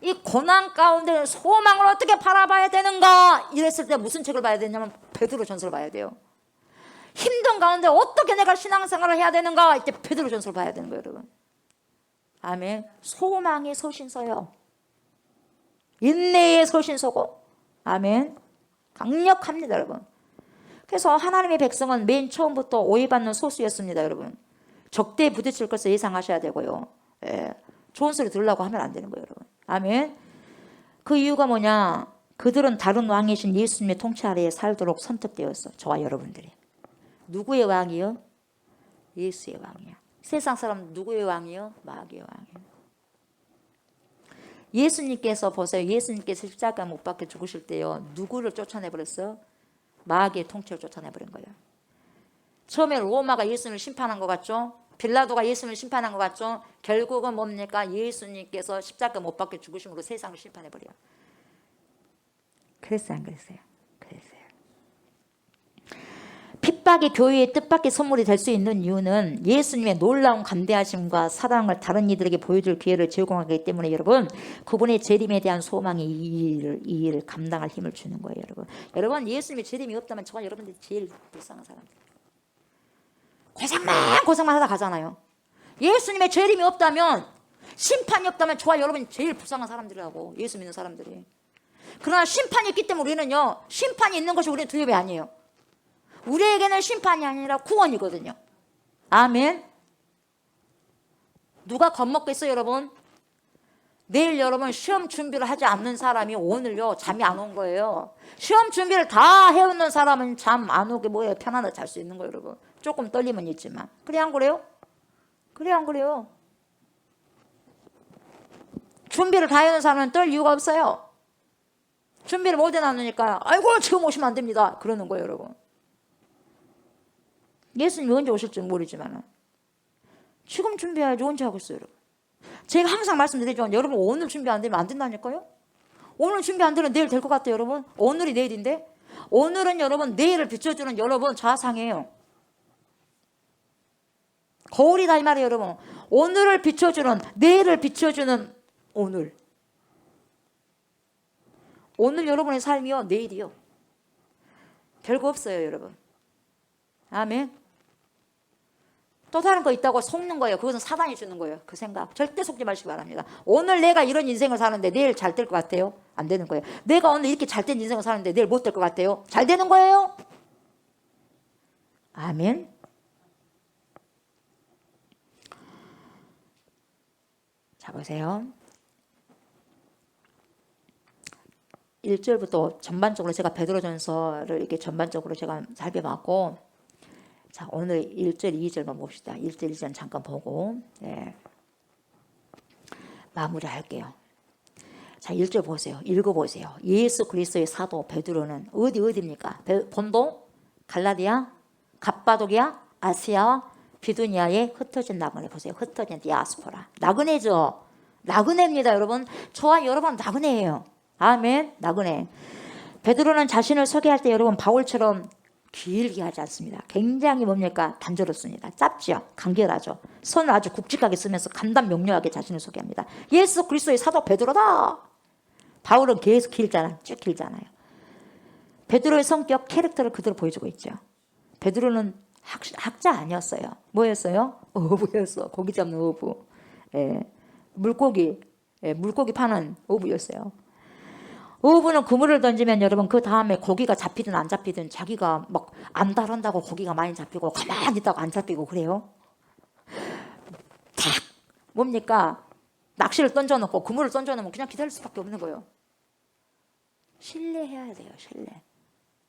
이 고난 가운데 소망을 어떻게 바라봐야 되는가 이랬을 때 무슨 책을 봐야 되냐면 베드로전서를 봐야 돼요. 힘든 가운데 어떻게 내가 신앙생활을 해야 되는가 이때 베드로전서를 봐야 되는 거예요. 여러분. 아멘. 소망의 서신서요. 인내의 서신서고 아멘. 강력합니다 여러분. 그래서 하나님의 백성은 맨 처음부터 오해받는 소수였습니다. 여러분. 적대에 부딪힐 것을 예상하셔야 되고요. 예. 좋은 소리 들으려고 하면 안 되는 거예요. 여러분. 아멘. 그 이유가 뭐냐. 그들은 다른 왕이신 예수님의 통치 아래에 살도록 선택되었어. 저와 여러분들이. 누구의 왕이요? 예수의 왕이야. 세상 사람 누구의 왕이요? 마귀의 왕이요. 예수님께서 보세요. 예수님께서 십자가 못 박혀 죽으실 때요. 누구를 쫓아내버렸어요? 마귀의 통치를 쫓아내버린 거예요. 처음에 로마가 예수님을 심판한 것 같죠? 빌라도가 예수님을 심판한 것 같죠? 결국은 뭡니까? 예수님께서 십자가 못 박혀 죽으심으로 세상을 심판해버려요. 그랬어요? 안 그랬어요? 그랬어요. 핍박이 교회의 뜻밖의 선물이 될 수 있는 이유는 예수님의 놀라운 감대하심과 사랑을 다른 이들에게 보여줄 기회를 제공하기 때문에 여러분 그분의 재림에 대한 소망이 이 일을 감당할 힘을 주는 거예요. 여러분 예수님의 재림이 없다면 저와 여러분들이 제일 불쌍한 사람들 고생만 하다 가잖아요. 예수님의 재림이 없다면 심판이 없다면 저와 여러분이 제일 불쌍한 사람들이라고 예수 믿는 사람들이. 그러나 심판이 있기 때문에 우리는요 심판이 있는 것이 우리는 두려움이 아니에요. 우리에게는 심판이 아니라 구원이거든요. 아멘. 누가 겁먹겠어요 여러분? 내일 여러분 시험 준비를 하지 않는 사람이 오늘요 잠이 안 온 거예요. 시험 준비를 다 해오는 사람은 잠 안 오게 뭐예요? 편안하게 잘 수 있는 거예요 여러분. 조금 떨림은 있지만. 그래 안 그래요? 그래 안 그래요? 준비를 다 해오는 사람은 떨 이유가 없어요. 준비를 못 해놨으니까 아이고 지금 오시면 안 됩니다 그러는 거예요 여러분. 예수님이 언제 오실지 모르지만 지금 준비해야지 언제 하겠어요 여러분. 제가 항상 말씀드리지만 여러분 오늘 준비 안 되면 안 된다니까요. 오늘 준비 안 되면 내일 될 것 같아요 여러분. 오늘이 내일인데 오늘은 여러분 내일을 비춰주는 여러분 좌상이에요. 거울이다 이 말이에요 여러분. 오늘을 비춰주는 내일을 비춰주는 오늘 여러분의 삶이요 내일이요 별거 없어요 여러분. 아멘. 또 다른 거 있다고 속는 거예요. 그것은 사단이 주는 거예요. 그 생각 절대 속지 마시기 바랍니다. 오늘 내가 이런 인생을 사는데 내일 잘 될 것 같아요? 안 되는 거예요. 내가 오늘 이렇게 잘된 인생을 사는데 내일 못 될 것 같아요? 잘 되는 거예요. 아멘. 자 보세요. 1절부터 전반적으로 제가 베드로전서를 이렇게 전반적으로 제가 살펴봤고 자 오늘 1절 2절만 봅시다. 1절 2절 잠깐 보고 네. 마무리할게요. 자 1절 보세요. 읽어보세요. 예수 그리스도의 사도 베드로는 어디입니까? 본도, 갈라디아, 갑바도기아, 아시아와 비두니아에 흩어진 나그네 보세요. 흩어진 디아스포라. 나그네죠. 나그네입니다 여러분. 저와 여러분 나그네예요. 아멘. 나그네. 베드로는 자신을 소개할 때 여러분 바울처럼 길게 하지 않습니다. 굉장히 뭡니까? 단조롭습니다. 짧죠. 간결하죠. 손을 아주 굵직하게 쓰면서 간단 명료하게 자신을 소개합니다. 예수 그리스도의 사도 베드로다. 바울은 계속 길잖아요. 쭉 길잖아요. 베드로의 성격, 캐릭터를 그대로 보여주고 있죠. 베드로는 학자 아니었어요. 뭐였어요? 어부였어. 고기 잡는 어부. 예. 물고기 파는 어부였어요. 어부는 그물을 던지면 여러분 그 다음에 고기가 잡히든 안 잡히든 자기가 막 안달한다고 고기가 많이 잡히고 가만히 있다가 안 잡히고 그래요. 탁 뭡니까? 낚시를 던져놓고 그물을 던져놓으면 그냥 기다릴 수밖에 없는 거예요. 신뢰해야 돼요. 신뢰.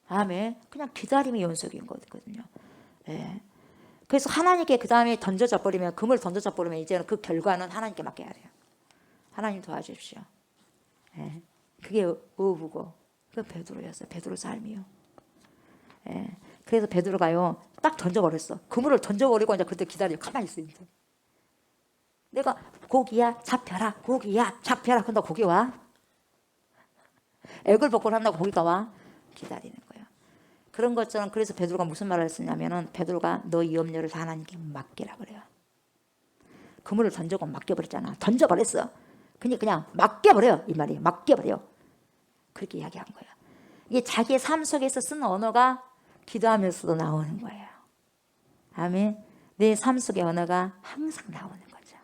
아멘. 그냥 기다림의 연속인 거거든요. 예. 그래서 하나님께 그 다음에 던져져 버리면, 금을 던져져 버리면 이제는 그 결과는 하나님께 맡겨야 돼요. 하나님 도와주십시오. 예. 그게 어부고, 그 베드로였어요. 베드로 삶이요. 예. 그래서 베드로가요, 딱 던져버렸어. 그물을 던져버리고 이제 그때 기다리고 가만히 있어요. 이제. 내가 고기야 잡혀라, 고기야 잡혀라. 근데 고기 와? 애걸복걸 한다고 고기가 와? 기다리는 거예요. 그런 것처럼, 그래서 베드로가 무슨 말을 했냐면은, 베드로가 너 이 염려를 다 하나님께 맡기라 그래요. 그물을 던져고 맡겨버렸잖아. 던져버렸어. 그냥 맡겨버려요. 이 말이에요. 맡겨버려. 그렇게 이야기한 거예요. 이게 자기의 삶 속에서 쓰는 언어가 기도하면서도 나오는 거예요. 아멘. 내 삶 속의 언어가 항상 나오는 거죠.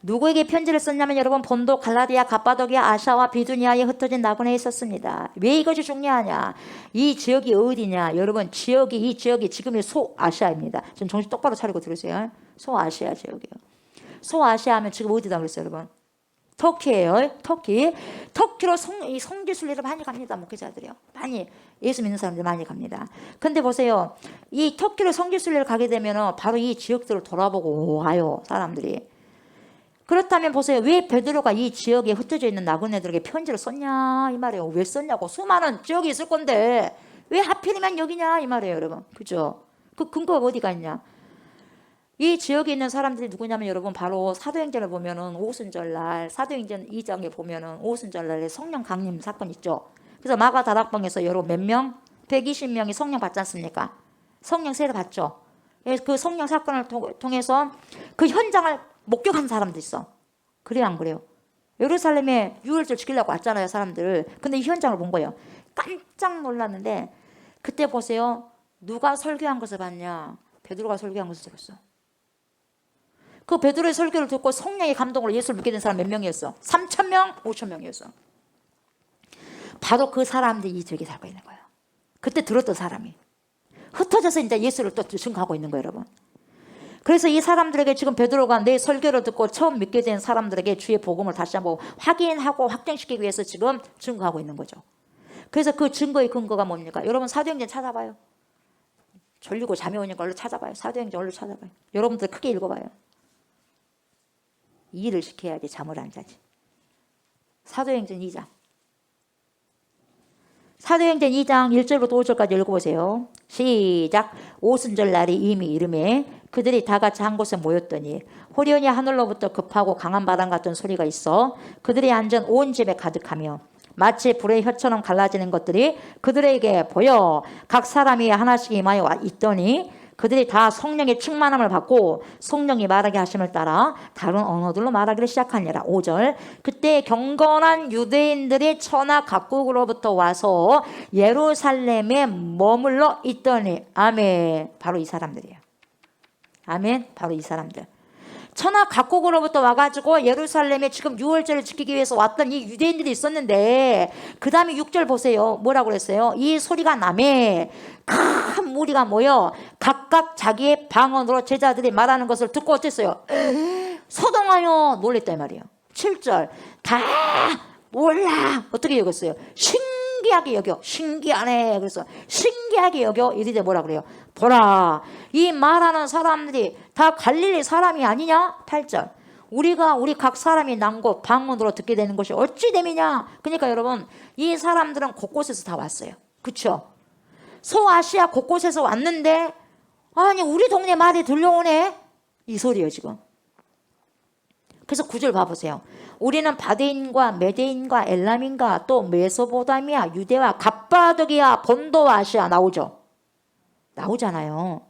누구에게 편지를 썼냐면 여러분, 본도, 갈라디아, 갑바도기아, 아시아와 비두니아에 흩어진 나그네에 있었습니다. 왜 이것이 중요하냐? 이 지역이 어디냐? 여러분, 이 지역이 지금의 소아시아입니다. 좀 정신 똑바로 차리고 들으세요. 소아시아 지역이에요. 소아시아 하면 지금 어디다 그랬어요, 여러분? 터키예요. 터키로 성지순례를 많이 갑니다. 목회자들이요. 많이 예수 믿는 사람들 많이 갑니다. 근데 보세요, 이 터키로 성지순례를 가게 되면 바로 이 지역들을 돌아보고 와요, 사람들이. 그렇다면 보세요, 왜 베드로가 이 지역에 흩어져 있는 나그네들에게 편지를 썼냐 이 말이에요. 왜 썼냐고. 수많은 지역이 있을 건데 왜 하필이면 여기냐 이 말이에요, 여러분. 그죠? 그 근거가 어디가 있냐? 이 지역에 있는 사람들이 누구냐면 여러분, 바로 사도행전을 보면은 오순절날, 사도행전 2장에 보면은 오순절날에 성령 강림 사건 있죠. 그래서 마가 다락방에서 여러분 몇 명? 120명이 성령 받지 않습니까? 성령 세례 받죠. 그 성령 사건을 통해서 그 현장을 목격한 사람도 있어. 그래요, 안 그래요? 예루살렘에 유월절 지키려고 왔잖아요, 사람들. 근데 이 현장을 본 거예요. 깜짝 놀랐는데, 그때 보세요, 누가 설교한 것을 봤냐? 베드로가 설교한 것을 들었어. 그 베드로의 설교를 듣고 성령의 감동으로 예수를 믿게 된 사람 몇 명이었어? 3,000명? 5,000명이었어. 바로 그 사람들이 이 지역에 살고 있는 거예요. 그때 들었던 사람이 흩어져서 이제 예수를 또 증거하고 있는 거예요, 여러분. 그래서 이 사람들에게 지금 베드로가 내 설교를 듣고 처음 믿게 된 사람들에게 주의 복음을 다시 한번 확인하고 확정시키기 위해서 지금 증거하고 있는 거죠. 그래서 그 증거의 근거가 뭡니까? 여러분, 사도행전 찾아봐요. 졸리고 잠이 오니까 얼른 찾아봐요. 사도행전 얼른 찾아봐요. 여러분들 크게 읽어봐요. 일을 시켜야지 잠을 안 자지. 사도행전 2장. 사도행전 2장 1절부터 5절까지 읽어보세요. 시작. 오순절 날이 이미 이르매 그들이 다 같이 한 곳에 모였더니 호련히 하늘로부터 급하고 강한 바람 같은 소리가 있어 그들이 앉은 온 집에 가득하며 마치 불의 혀처럼 갈라지는 것들이 그들에게 보여 각 사람이 하나씩 임하여 있더니 그들이 다 성령의 충만함을 받고 성령이 말하게 하심을 따라 다른 언어들로 말하기를 시작하니라. 5절. 그때 경건한 유대인들이 천하 각국으로부터 와서 예루살렘에 머물러 있더니. 아멘. 바로 이 사람들이에요. 아멘. 바로 이 사람들. 천하 각국으로부터 와가지고 예루살렘에 지금 유월절을 지키기 위해서 왔던 이 유대인들이 있었는데, 그 다음에 6절 보세요. 뭐라고 그랬어요? 이 소리가 나매 큰 무리가 모여 각각 자기의 방언으로 제자들이 말하는 것을 듣고 어땠어요? 소동하여 놀랬다 이 말이에요. 7절. 다 몰라. 어떻게 여겼어요? 신기하게 여겨. 신기하네. 그래서 신기하게 여겨. 이들이 뭐라 그래요? 보라, 이 말하는 사람들이 다 갈릴리 사람이 아니냐? 8절. 우리 각 사람이 난 곳 방언으로 듣게 되는 것이 어찌 됨이냐? 그러니까 여러분, 이 사람들은 곳곳에서 다 왔어요. 그렇죠? 소아시아 곳곳에서 왔는데 아니 우리 동네 말이 들려오네? 이 소리예요 지금. 그래서 9절 봐보세요. 우리는 바데인과 메데인과 엘람인과 또 메소포타미아, 유대와 갑바도기아, 본도와 아시아 나오죠. 나오잖아요.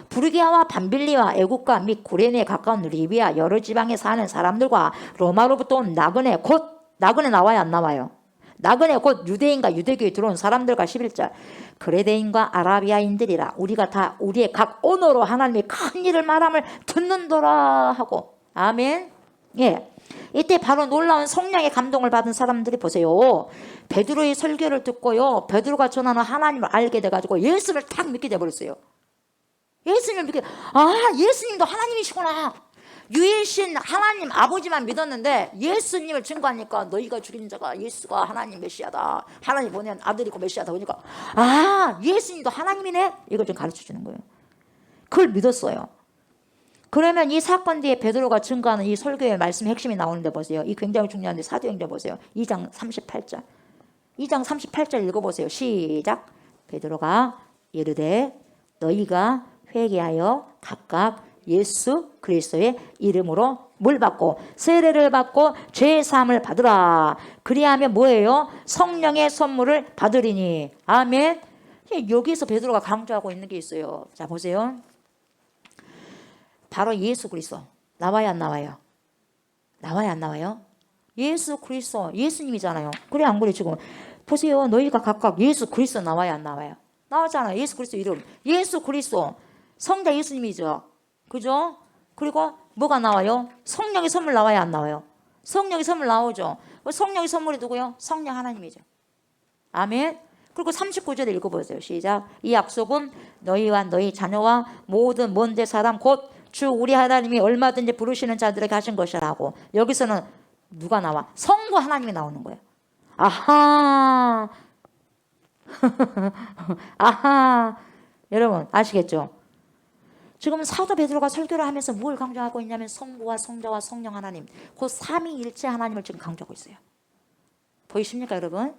부르기아와 밤빌리와 애국과 및 구레네에 가까운 리비아 여러 지방에 사는 사람들과 로마로부터 온 나그네, 곧 나그네 나와요 안 나와요? 나그네 곧 유대인과 유대교에 들어온 사람들과 11절. 그레데인과 아라비아인들이라 우리가 다 우리의 각 언어로 하나님의 큰 일을 말함을 듣는도라 하고. 아멘. 예. 이때 바로 놀라운 성령의 감동을 받은 사람들이 보세요. 베드로의 설교를 듣고요. 베드로가 전하는 하나님을 알게 돼가지고 예수를 딱 믿게 돼버렸어요. 예수님을 믿게, 예수님도 하나님이시구나. 유일신 하나님 아버지만 믿었는데 예수님을 증거하니까 너희가 죽인 자가 예수가 하나님 메시아다. 하나님 보낸 아들이고 메시아다. 보니까 예수님도 하나님이네. 이걸 좀 가르쳐 주는 거예요. 그걸 믿었어요. 그러면 이 사건 뒤에 베드로가 증거하는 이 설교의 말씀의 핵심이 나오는데 보세요. 이 굉장히 중요한데 사도행전 보세요. 2장 38절. 2장 38절 읽어보세요. 시작. 베드로가 이르되 너희가 회개하여 각각 예수 그리스도의 이름으로 뭘 받고 세례를 받고 죄 사함을 받으라. 그리하면 뭐예요? 성령의 선물을 받으리니. 아멘. 여기서 베드로가 강조하고 있는 게 있어요. 자 보세요. 바로 예수 그리스도. 나와요 안 나와요? 나와요 안 나와요? 예수 그리스도 예수님이잖아요. 그래 안 그래 지금 보세요. 너희가 각각 예수 그리스도 나와요 안 나와요? 나왔잖아요. 예수 그리스도 이름. 예수 그리스도 성자 예수님이죠. 그죠? 그리고 뭐가 나와요? 성령의 선물 나와요 안 나와요? 성령의 선물 나오죠. 성령의 선물이 누구요? 성령 하나님이죠. 아멘. 그리고 39절에 읽어보세요. 시작. 이 약속은 너희와 너희 자녀와 모든 먼데 사람 곧 주 우리 하나님이 얼마든지 부르시는 자들에게 하신 것이라고. 여기서는 누가 나와? 성부 하나님이 나오는 거예요. 아하. 아하. 여러분 아시겠죠? 지금 사도 베드로가 설교를 하면서 뭘 강조하고 있냐면 성부와 성자와 성령 하나님, 그 삼위일체 하나님을 지금 강조하고 있어요. 보이십니까 여러분?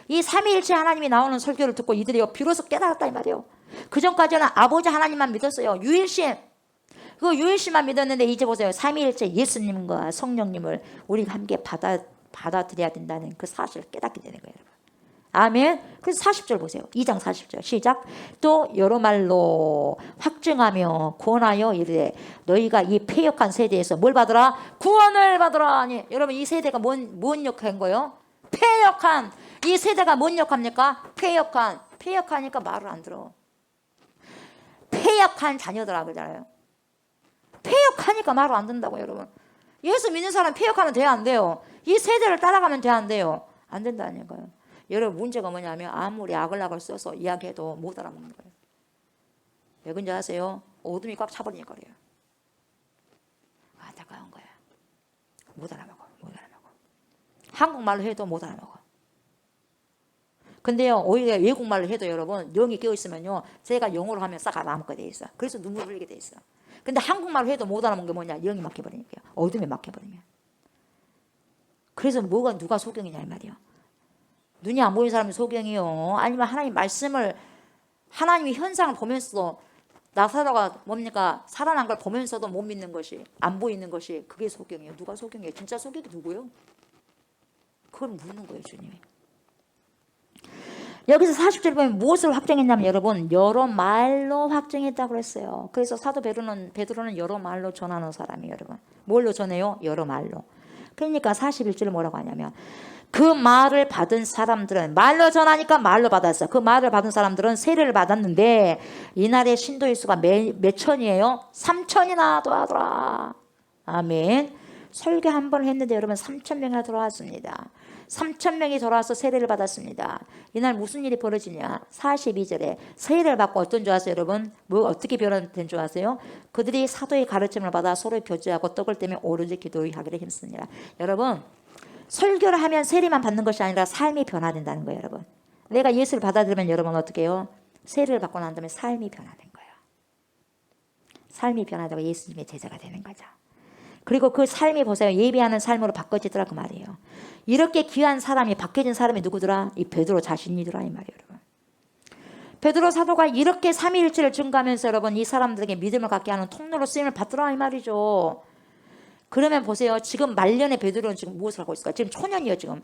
이 삼위일체 하나님이 나오는 설교를 듣고 이들이 비로소 깨달았다 이 말이에요. 그전까지는 아버지 하나님만 믿었어요. 유일신. 그 유일신만 믿었는데 이제 보세요. 삼위일체 예수님과 성령님을 우리가 함께 받아들여야 된다는 그 사실을 깨닫게 되는 거예요. 아멘. 그래서 40절 보세요. 2장 40절 시작. 또 여러 말로 확증하며 구원하여 이르되 너희가 이 패역한 세대에서 뭘 받으라? 구원을 받으라. 아니, 여러분 이 세대가 뭔 역할인 거예요? 패역한. 이 세대가 뭔 역합니까? 패역하니까 말을 안 들어. 패역한 자녀들아 그러잖아요. 패역하니까 말을 안 듣는다고 여러분. 예수 믿는 사람 패역하면 돼야 안 돼요? 이 세대를 따라가면 돼야 안 돼요? 안 된다는 거예요. 여러분 문제가 뭐냐면 아무리 악을 써서 이야기해도 못 알아먹는 거예요. 왜 그런지 아세요? 어둠이 꽉 차버리니까 그래요. 안타까운 거야. 못 알아먹어. 한국말로 해도 못 알아먹어. 근데요 오히려 외국말로 해도 여러분 영이 깨어있으면요 제가 영어로 하면 싹 알아먹게 돼 있어. 그래서 눈물 흘리게 돼 있어. 근데 한국말로 해도 못 알아먹는 게 뭐냐? 영이 막혀버리니까. 어둠에 막혀버리면. 그래서 누가 소경이냐 이 말이에요. 눈이 안 보이는 사람이 소경이요. 아니면 하나님 말씀을 하나님의 현상을 보면서도 나사로가 뭡니까? 살아난 걸 보면서도 못 믿는 것이 안 보이는 것이 그게 소경이에요. 누가 소경이에요? 진짜 소경이 누구요? 그걸 묻는 거예요 주님이. 여기서 40절 보면 무엇을 확정했냐면 여러분 여러 말로 확정했다고 그랬어요. 그래서 사도 베드로는 여러 말로 전하는 사람이에요. 여러분 뭘로 전해요? 여러 말로. 그러니까 41절에 뭐라고 하냐면 그 말을 받은 사람들은 말로 전하니까 말로 받았어. 그 말을 받은 사람들은 세례를 받았는데 이날의 신도의 수가 몇 천이에요? 3천이나 더하더라. 아멘. 설교 한 번 했는데 여러분 3,000명이나 돌아왔습니다. 3,000명이 돌아와서 세례를 받았습니다. 이날 무슨 일이 벌어지냐? 42절에 세례를 받고 어떤 줄 아세요 여러분? 뭐 어떻게 변화된 줄 아세요? 그들이 사도의 가르침을 받아 서로 교제하고 떡을 떼며 오로지 기도하기를 힘쓰니라. 여러분 설교를 하면 세례만 받는 것이 아니라 삶이 변화된다는 거예요 여러분. 내가 예수를 받아들이면 여러분 어떻게 해요? 세례를 받고 난 다음에 삶이 변화된 거예요. 삶이 변화되고 예수님의 제자가 되는 거죠. 그리고 그 삶이 보세요. 예배하는 삶으로 바꿔지더라 그 말이에요. 이렇게 귀한 사람이 바뀌어진 사람이 누구더라? 이 베드로 자신이더라 이 말이에요 여러분. 베드로 사도가 이렇게 삼위일체를 증거하면서 여러분 이 사람들에게 믿음을 갖게 하는 통로로 쓰임을 받더라 이 말이죠. 그러면 보세요. 지금 말년의 베드로는 지금 무엇을 하고 있을까? 지금 초년이에요 지금.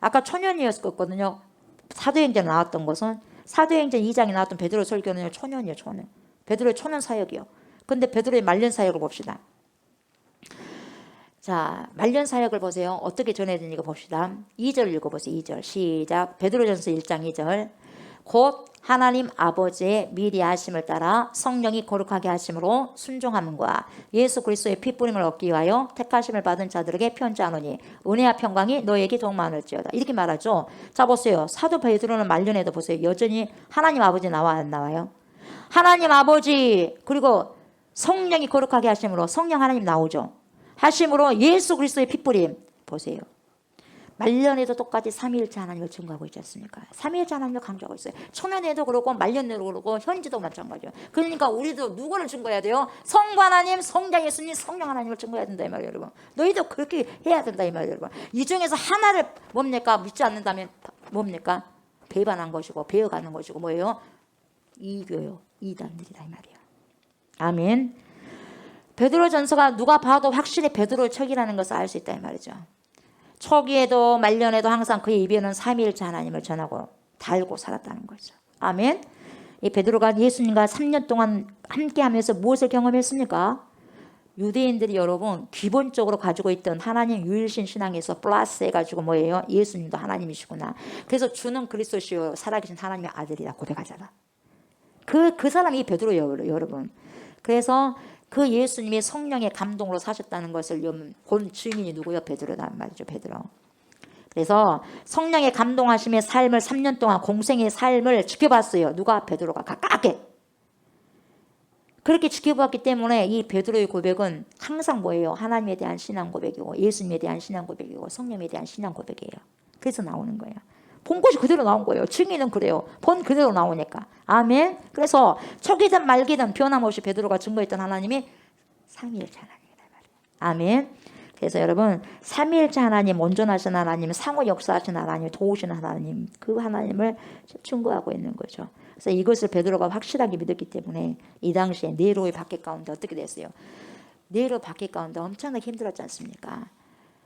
아까 초년이었거든요. 사도행전에 나왔던 것은 사도행전 2장에 나왔던 베드로 설교는 초년이에요. 초년. 베드로의 초년 사역이요. 근데 베드로의 말년 사역을 봅시다. 자, 말년 사역을 보세요. 어떻게 전해야 되는지 봅시다. 2절 읽어보세요. 2절 시작. 베드로전서 1장 2절 곧 하나님 아버지의 미리 하심을 따라 성령이 거룩하게 하심으로 순종함과 예수 그리스도의 피뿌림을 얻기 위하여 택하심을 받은 자들에게 편지하노니 은혜와 평강이 너에게 동만할지어다. 이렇게 말하죠. 자 보세요. 사도 베드로는 말년에도 보세요. 여전히 하나님 아버지 나와 안 나와요? 하나님 아버지 그리고 성령이 거룩하게 하심으로 성령 하나님 나오죠. 하심으로 예수 그리스도의 피뿌림 보세요. 말년에도 똑같이 삼위일체 하나님을 증거하고 있지 않습니까? 삼위일체 하나님을 강조하고 있어요. 초년에도 그렇고 말년에도 그렇고 현지도 마찬가지예요. 그러니까 우리도 누구를 증거해야 돼요? 성부 하나님, 성자 예수님, 성령 하나님을 증거해야 된다 이 말이에요, 여러분. 너희도 그렇게 해야 된다 이 말이에요, 여러분. 이 중에서 하나를 뭡니까? 믿지 않는다면 뭡니까? 배반한 것이고 배어가는 것이고 뭐예요? 이교요, 이단들이다 이 말이에요. 아멘. 베드로전서가 누가 봐도 확실히 베드로의 척이라는 것을 알 수 있다 이 말이죠. 초기에도 말년에도 항상 그의 입에는 삼위일체 하나님을 전하고 달고 살았다는 거죠. 아멘. 이 베드로가 예수님과 3년 동안 함께하면서 무엇을 경험했습니까? 유대인들이 여러분 기본적으로 가지고 있던 하나님 유일신 신앙에서 플러스 해가지고 뭐예요? 예수님도 하나님이시구나. 그래서 주는 그리스도시요 살아계신 하나님의 아들이라 고백하잖아. 그 사람이 베드로예요, 여러분. 그래서 그 예수님이 성령의 감동으로 사셨다는 것을 본 증인이 누구요? 베드로란 말이죠, 베드로. 그래서 성령의 감동하심의 삶을 3년 동안 공생의 삶을 지켜봤어요. 누가? 베드로가 가깝게. 그렇게 지켜봤기 때문에 이 베드로의 고백은 항상 뭐예요? 하나님에 대한 신앙 고백이고 예수님에 대한 신앙 고백이고 성령에 대한 신앙 고백이에요. 그래서 나오는 거예요. 본 것이 그대로 나온 거예요. 증인은 그래요. 본 그대로 나오니까. 아멘. 그래서 초기든 말기든 변함없이 베드로가 증거했던 하나님이 삼위일체 하나님이다 말이에요. 아멘. 그래서 여러분 삼위일체 하나님, 온전하신 하나님, 상호 역사하신 하나님, 도우시는 하나님, 그 하나님을 증거하고 있는 거죠. 그래서 이것을 베드로가 확실하게 믿었기 때문에 이 당시에 네로의 박해 가운데 어떻게 됐어요? 네로 박해 가운데 엄청나게 힘들었지 않습니까?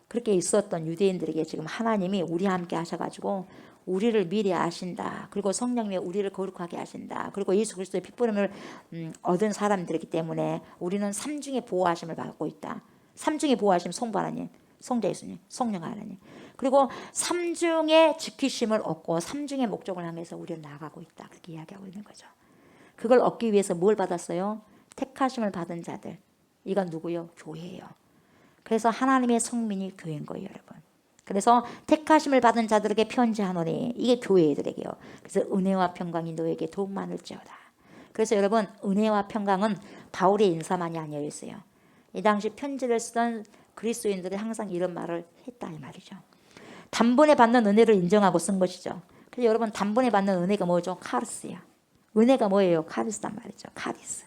그렇게 있었던 유대인들에게 지금 하나님이 우리와 함께 하셔가지고 우리를 미리 아신다. 그리고 성령님이 우리를 거룩하게 하신다. 그리고 예수 그리스도의 핏부름을 얻은 사람들이기 때문에 우리는 삼중의 보호하심을 받고 있다. 삼중의 보호하심, 성부 하나님, 성자 예수님, 성령 하나님. 그리고 삼중의 지키심을 얻고 삼중의 목적을 향해서 우리는 나아가고 있다. 그렇게 이야기하고 있는 거죠. 그걸 얻기 위해서 뭘 받았어요? 택하심을 받은 자들. 이건 누구요? 교회예요. 그래서 하나님의 성민이 교회인 거예요, 여러분. 그래서 택하심을 받은 자들에게 편지하노니 이게 교회들에게요. 그래서 은혜와 평강이 너에게 더욱 많을지어다. 그래서 여러분 은혜와 평강은 바울의 인사만이 아니어 있어요. 이 당시 편지를 쓰던 그리스도인들이 항상 이런 말을 했다 이 말이죠. 단번에 받는 은혜를 인정하고 쓴 것이죠. 그래서 여러분 단번에 받는 은혜가 뭐죠? 카리스야. 은혜가 뭐예요? 카리스단 말이죠. 카리스.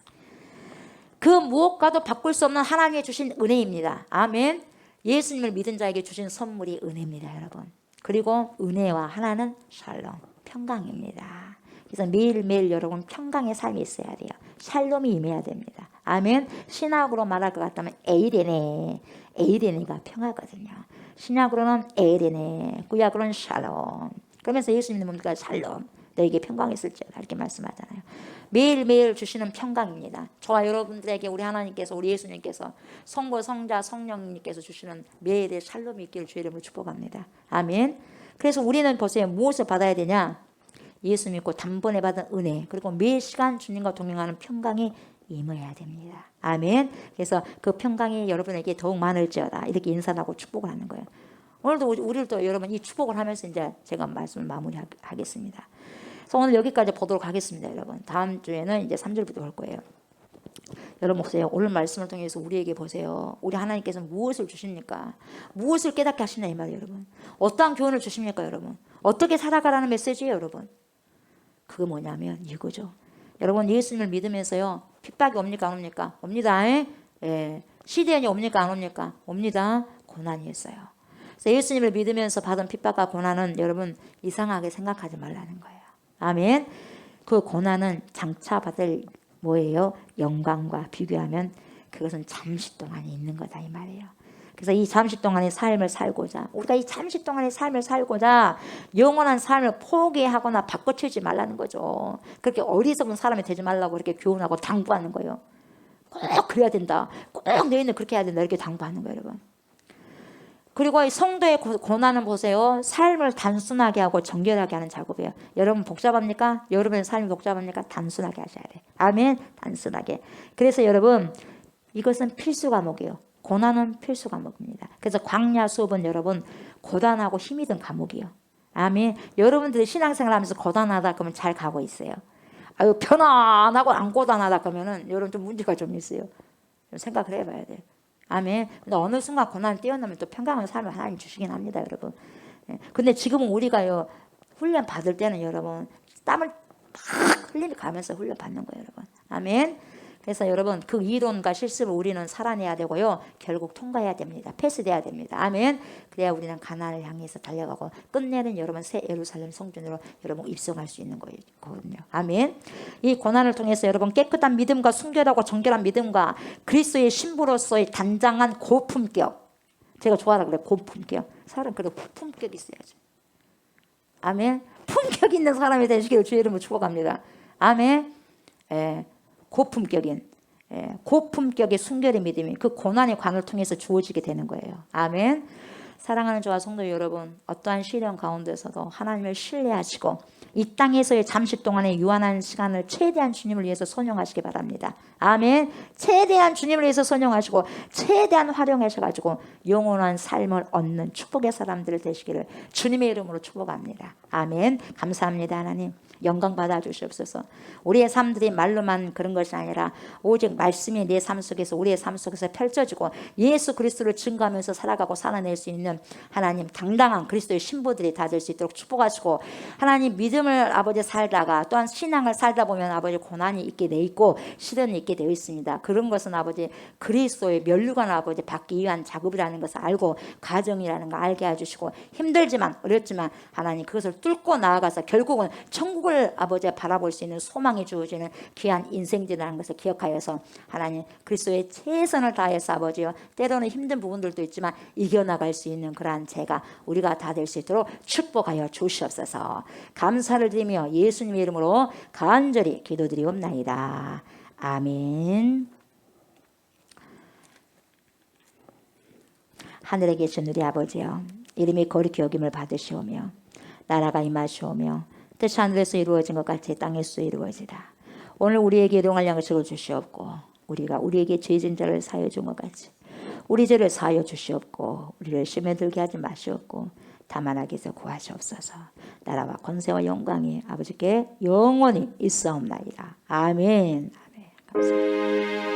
그 무엇과도 바꿀 수 없는 하나님이 주신 은혜입니다. 아멘. 예수님을 믿은 자에게 주신 선물이 은혜입니다, 여러분. 그리고 은혜와 하나는 샬롬, 평강입니다. 그래서 매일매일 여러분 평강의 삶이 있어야 돼요. 샬롬이 임해야 됩니다. 아멘. 신학으로 말할 것 같다면 에이레네. 에이레네가 평화거든요. 신약으로는 에이레네, 구약으로는 샬롬. 그러면서 예수님은 뭡니까? 샬롬. 너에게 평강이 있을지어다 이렇게 말씀하잖아요. 매일매일 주시는 평강입니다. 저와 여러분들에게 우리 하나님께서 우리 예수님께서 성부 성자 성령님께서 주시는 매일의 샬롬이 있기를 주의 이름으로 축복합니다. 아멘. 그래서 우리는 보세요. 무엇을 받아야 되냐? 예수 믿고 단번에 받은 은혜 그리고 매 시간 주님과 동행하는 평강이 임해야 됩니다. 아멘. 그래서 그 평강이 여러분에게 더욱 많을지어다 이렇게 인사를 하고 축복을 하는 거예요. 오늘도 우리를 또 여러분 이 축복을 하면서 이제 제가 말씀을 마무리하겠습니다. 그래서 오늘 여기까지 보도록 하겠습니다, 여러분. 다음 주에는 이제 3절부터 볼 거예요. 여러분 보세요. 오늘 말씀을 통해서 우리에게 보세요. 우리 하나님께서 무엇을 주십니까? 무엇을 깨닫게 하시나 이 말이에요, 여러분. 어떠한 교훈을 주십니까, 여러분? 어떻게 살아가라는 메시지예요, 여러분. 그거 뭐냐면 이거죠. 여러분 예수님을 믿으면서요. 핍박이 옵니까 안 옵니까? 옵니다. 예. 시련이 옵니까 안 옵니까? 옵니다. 고난이 있어요. 그래서 예수님을 믿으면서 받은 핍박과 고난은 여러분 이상하게 생각하지 말라는 거예요. 아멘. 그 고난은 장차 받을 뭐예요? 영광과 비교하면 그것은 잠시 동안이 있는 거다 이 말이에요. 그래서 이 잠시 동안의 삶을 살고자 우리가 이 잠시 동안의 삶을 살고자 영원한 삶을 포기하거나 바꿔치우지 말라는 거죠. 그렇게 어리석은 사람이 되지 말라고 이렇게 교훈하고 당부하는 거예요. 꼭 그래야 된다. 꼭 너희는 그렇게 해야 된다. 이렇게 당부하는 거예요, 여러분. 그리고 이 성도의 고난은 보세요. 삶을 단순하게 하고 정결하게 하는 작업이에요. 여러분 복잡합니까? 여러분의 삶이 복잡합니까? 단순하게 하셔야 돼요. 아멘. 단순하게. 그래서 여러분 이것은 필수 과목이에요. 고난은 필수 과목입니다. 그래서 광야 수업은 여러분 고단하고 힘이 든 과목이에요. 아멘. 여러분들이 신앙생활 하면서 고단하다 그러면 잘 가고 있어요. 아유 편안하고 안 고단하다 그러면은 여러분 좀 문제가 좀 있어요. 좀 생각을 해봐야 돼요. 아멘. 근데 어느 순간 고난을 뛰어넘으면 또 평강한 삶을 하나님 주시긴 합니다, 여러분. 근데 지금은 우리가요 훈련 받을 때는 여러분 땀을 막 흘리면서 훈련 받는 거예요, 여러분. 아멘. 그래서 여러분 그 이론과 실습을 우리는 살아내야 되고요. 결국 통과해야 됩니다. 패스돼야 됩니다. 아멘. 그래야 우리는 가나안을 향해서 달려가고 끝내는 여러분 새 예루살렘 성전으로 여러분 입성할 수 있는 거거든요. 아멘. 이 고난을 통해서 여러분 깨끗한 믿음과 순결하고 정결한 믿음과 그리스도의 신부로서의 단장한 고품격. 제가 좋아하라 그래요. 고품격. 사람 그래 품격 있어야죠. 아멘. 품격 있는 사람이 되시기를 주의 이름으로 축복합니다. 아멘. 고품격인 고품격의 순결의 믿음이 그 고난의 관을 통해서 주어지게 되는 거예요. 아멘. 사랑하는 저와 성도 여러분, 어떠한 시련 가운데서도 하나님을 신뢰하시고 이 땅에서의 잠시 동안의 유한한 시간을 최대한 주님을 위해서 선용하시기 바랍니다. 아멘. 최대한 주님을 위해서 선용하시고 최대한 활용하셔가지고 영원한 삶을 얻는 축복의 사람들 되시기를 주님의 이름으로 축복합니다. 아멘. 감사합니다. 하나님 영광 받아주시옵소서. 우리의 삶들이 말로만 그런 것이 아니라 오직 말씀이 내 삶 속에서 우리의 삶 속에서 펼쳐지고 예수 그리스도를 증거하면서 살아가고 살아낼 수 있는 하나님 당당한 그리스도의 신부들이 다 될 수 있도록 축복하시고 하나님 믿음을 아버지 살다가 또한 신앙을 살다 보면 아버지 고난이 있게 돼 있고 시련이 있게 되어 있습니다. 그런 것은 아버지 그리스도의 면류관을 아버지 받기 위한 작업이라는 것을 알고 가정이라는 걸 알게 해주시고 힘들지만 어렵지만 하나님 그것을 뚫고 나아가서 결국은 천국을 아버지 바라볼 수 있는 소망이 주어지는 귀한 인생들이라는 것을 기억하여서 하나님 그리스도의 최선을 다해서 아버지요 때로는 힘든 부분들도 있지만 이겨나갈 수 있는 그러한 제가 우리가 다 될 수 있도록 축복하여 주시옵소서. 감사를 드리며 예수님의 이름으로 간절히 기도드리옵나이다. 아멘. 하늘에 계신 우리 아버지여 이름이 거룩히 여김을 받으시오며 나라가 임하시오며 뜻이 하늘에서 이루어진 것 같이 땅에서 이루어지다. 오늘 우리에게 일용할 양식을 주시옵고 우리가 우리에게 죄진 자를 사하여 준 것 같이 우리 죄를 사하여 주시옵고 우리를 시험에 들게 하지 마시옵고 다만 악에서 구하시옵소서. 나라와 권세와 영광이 아버지께 영원히 있사옵나이다. 아멘. 아멘. 감사합니다.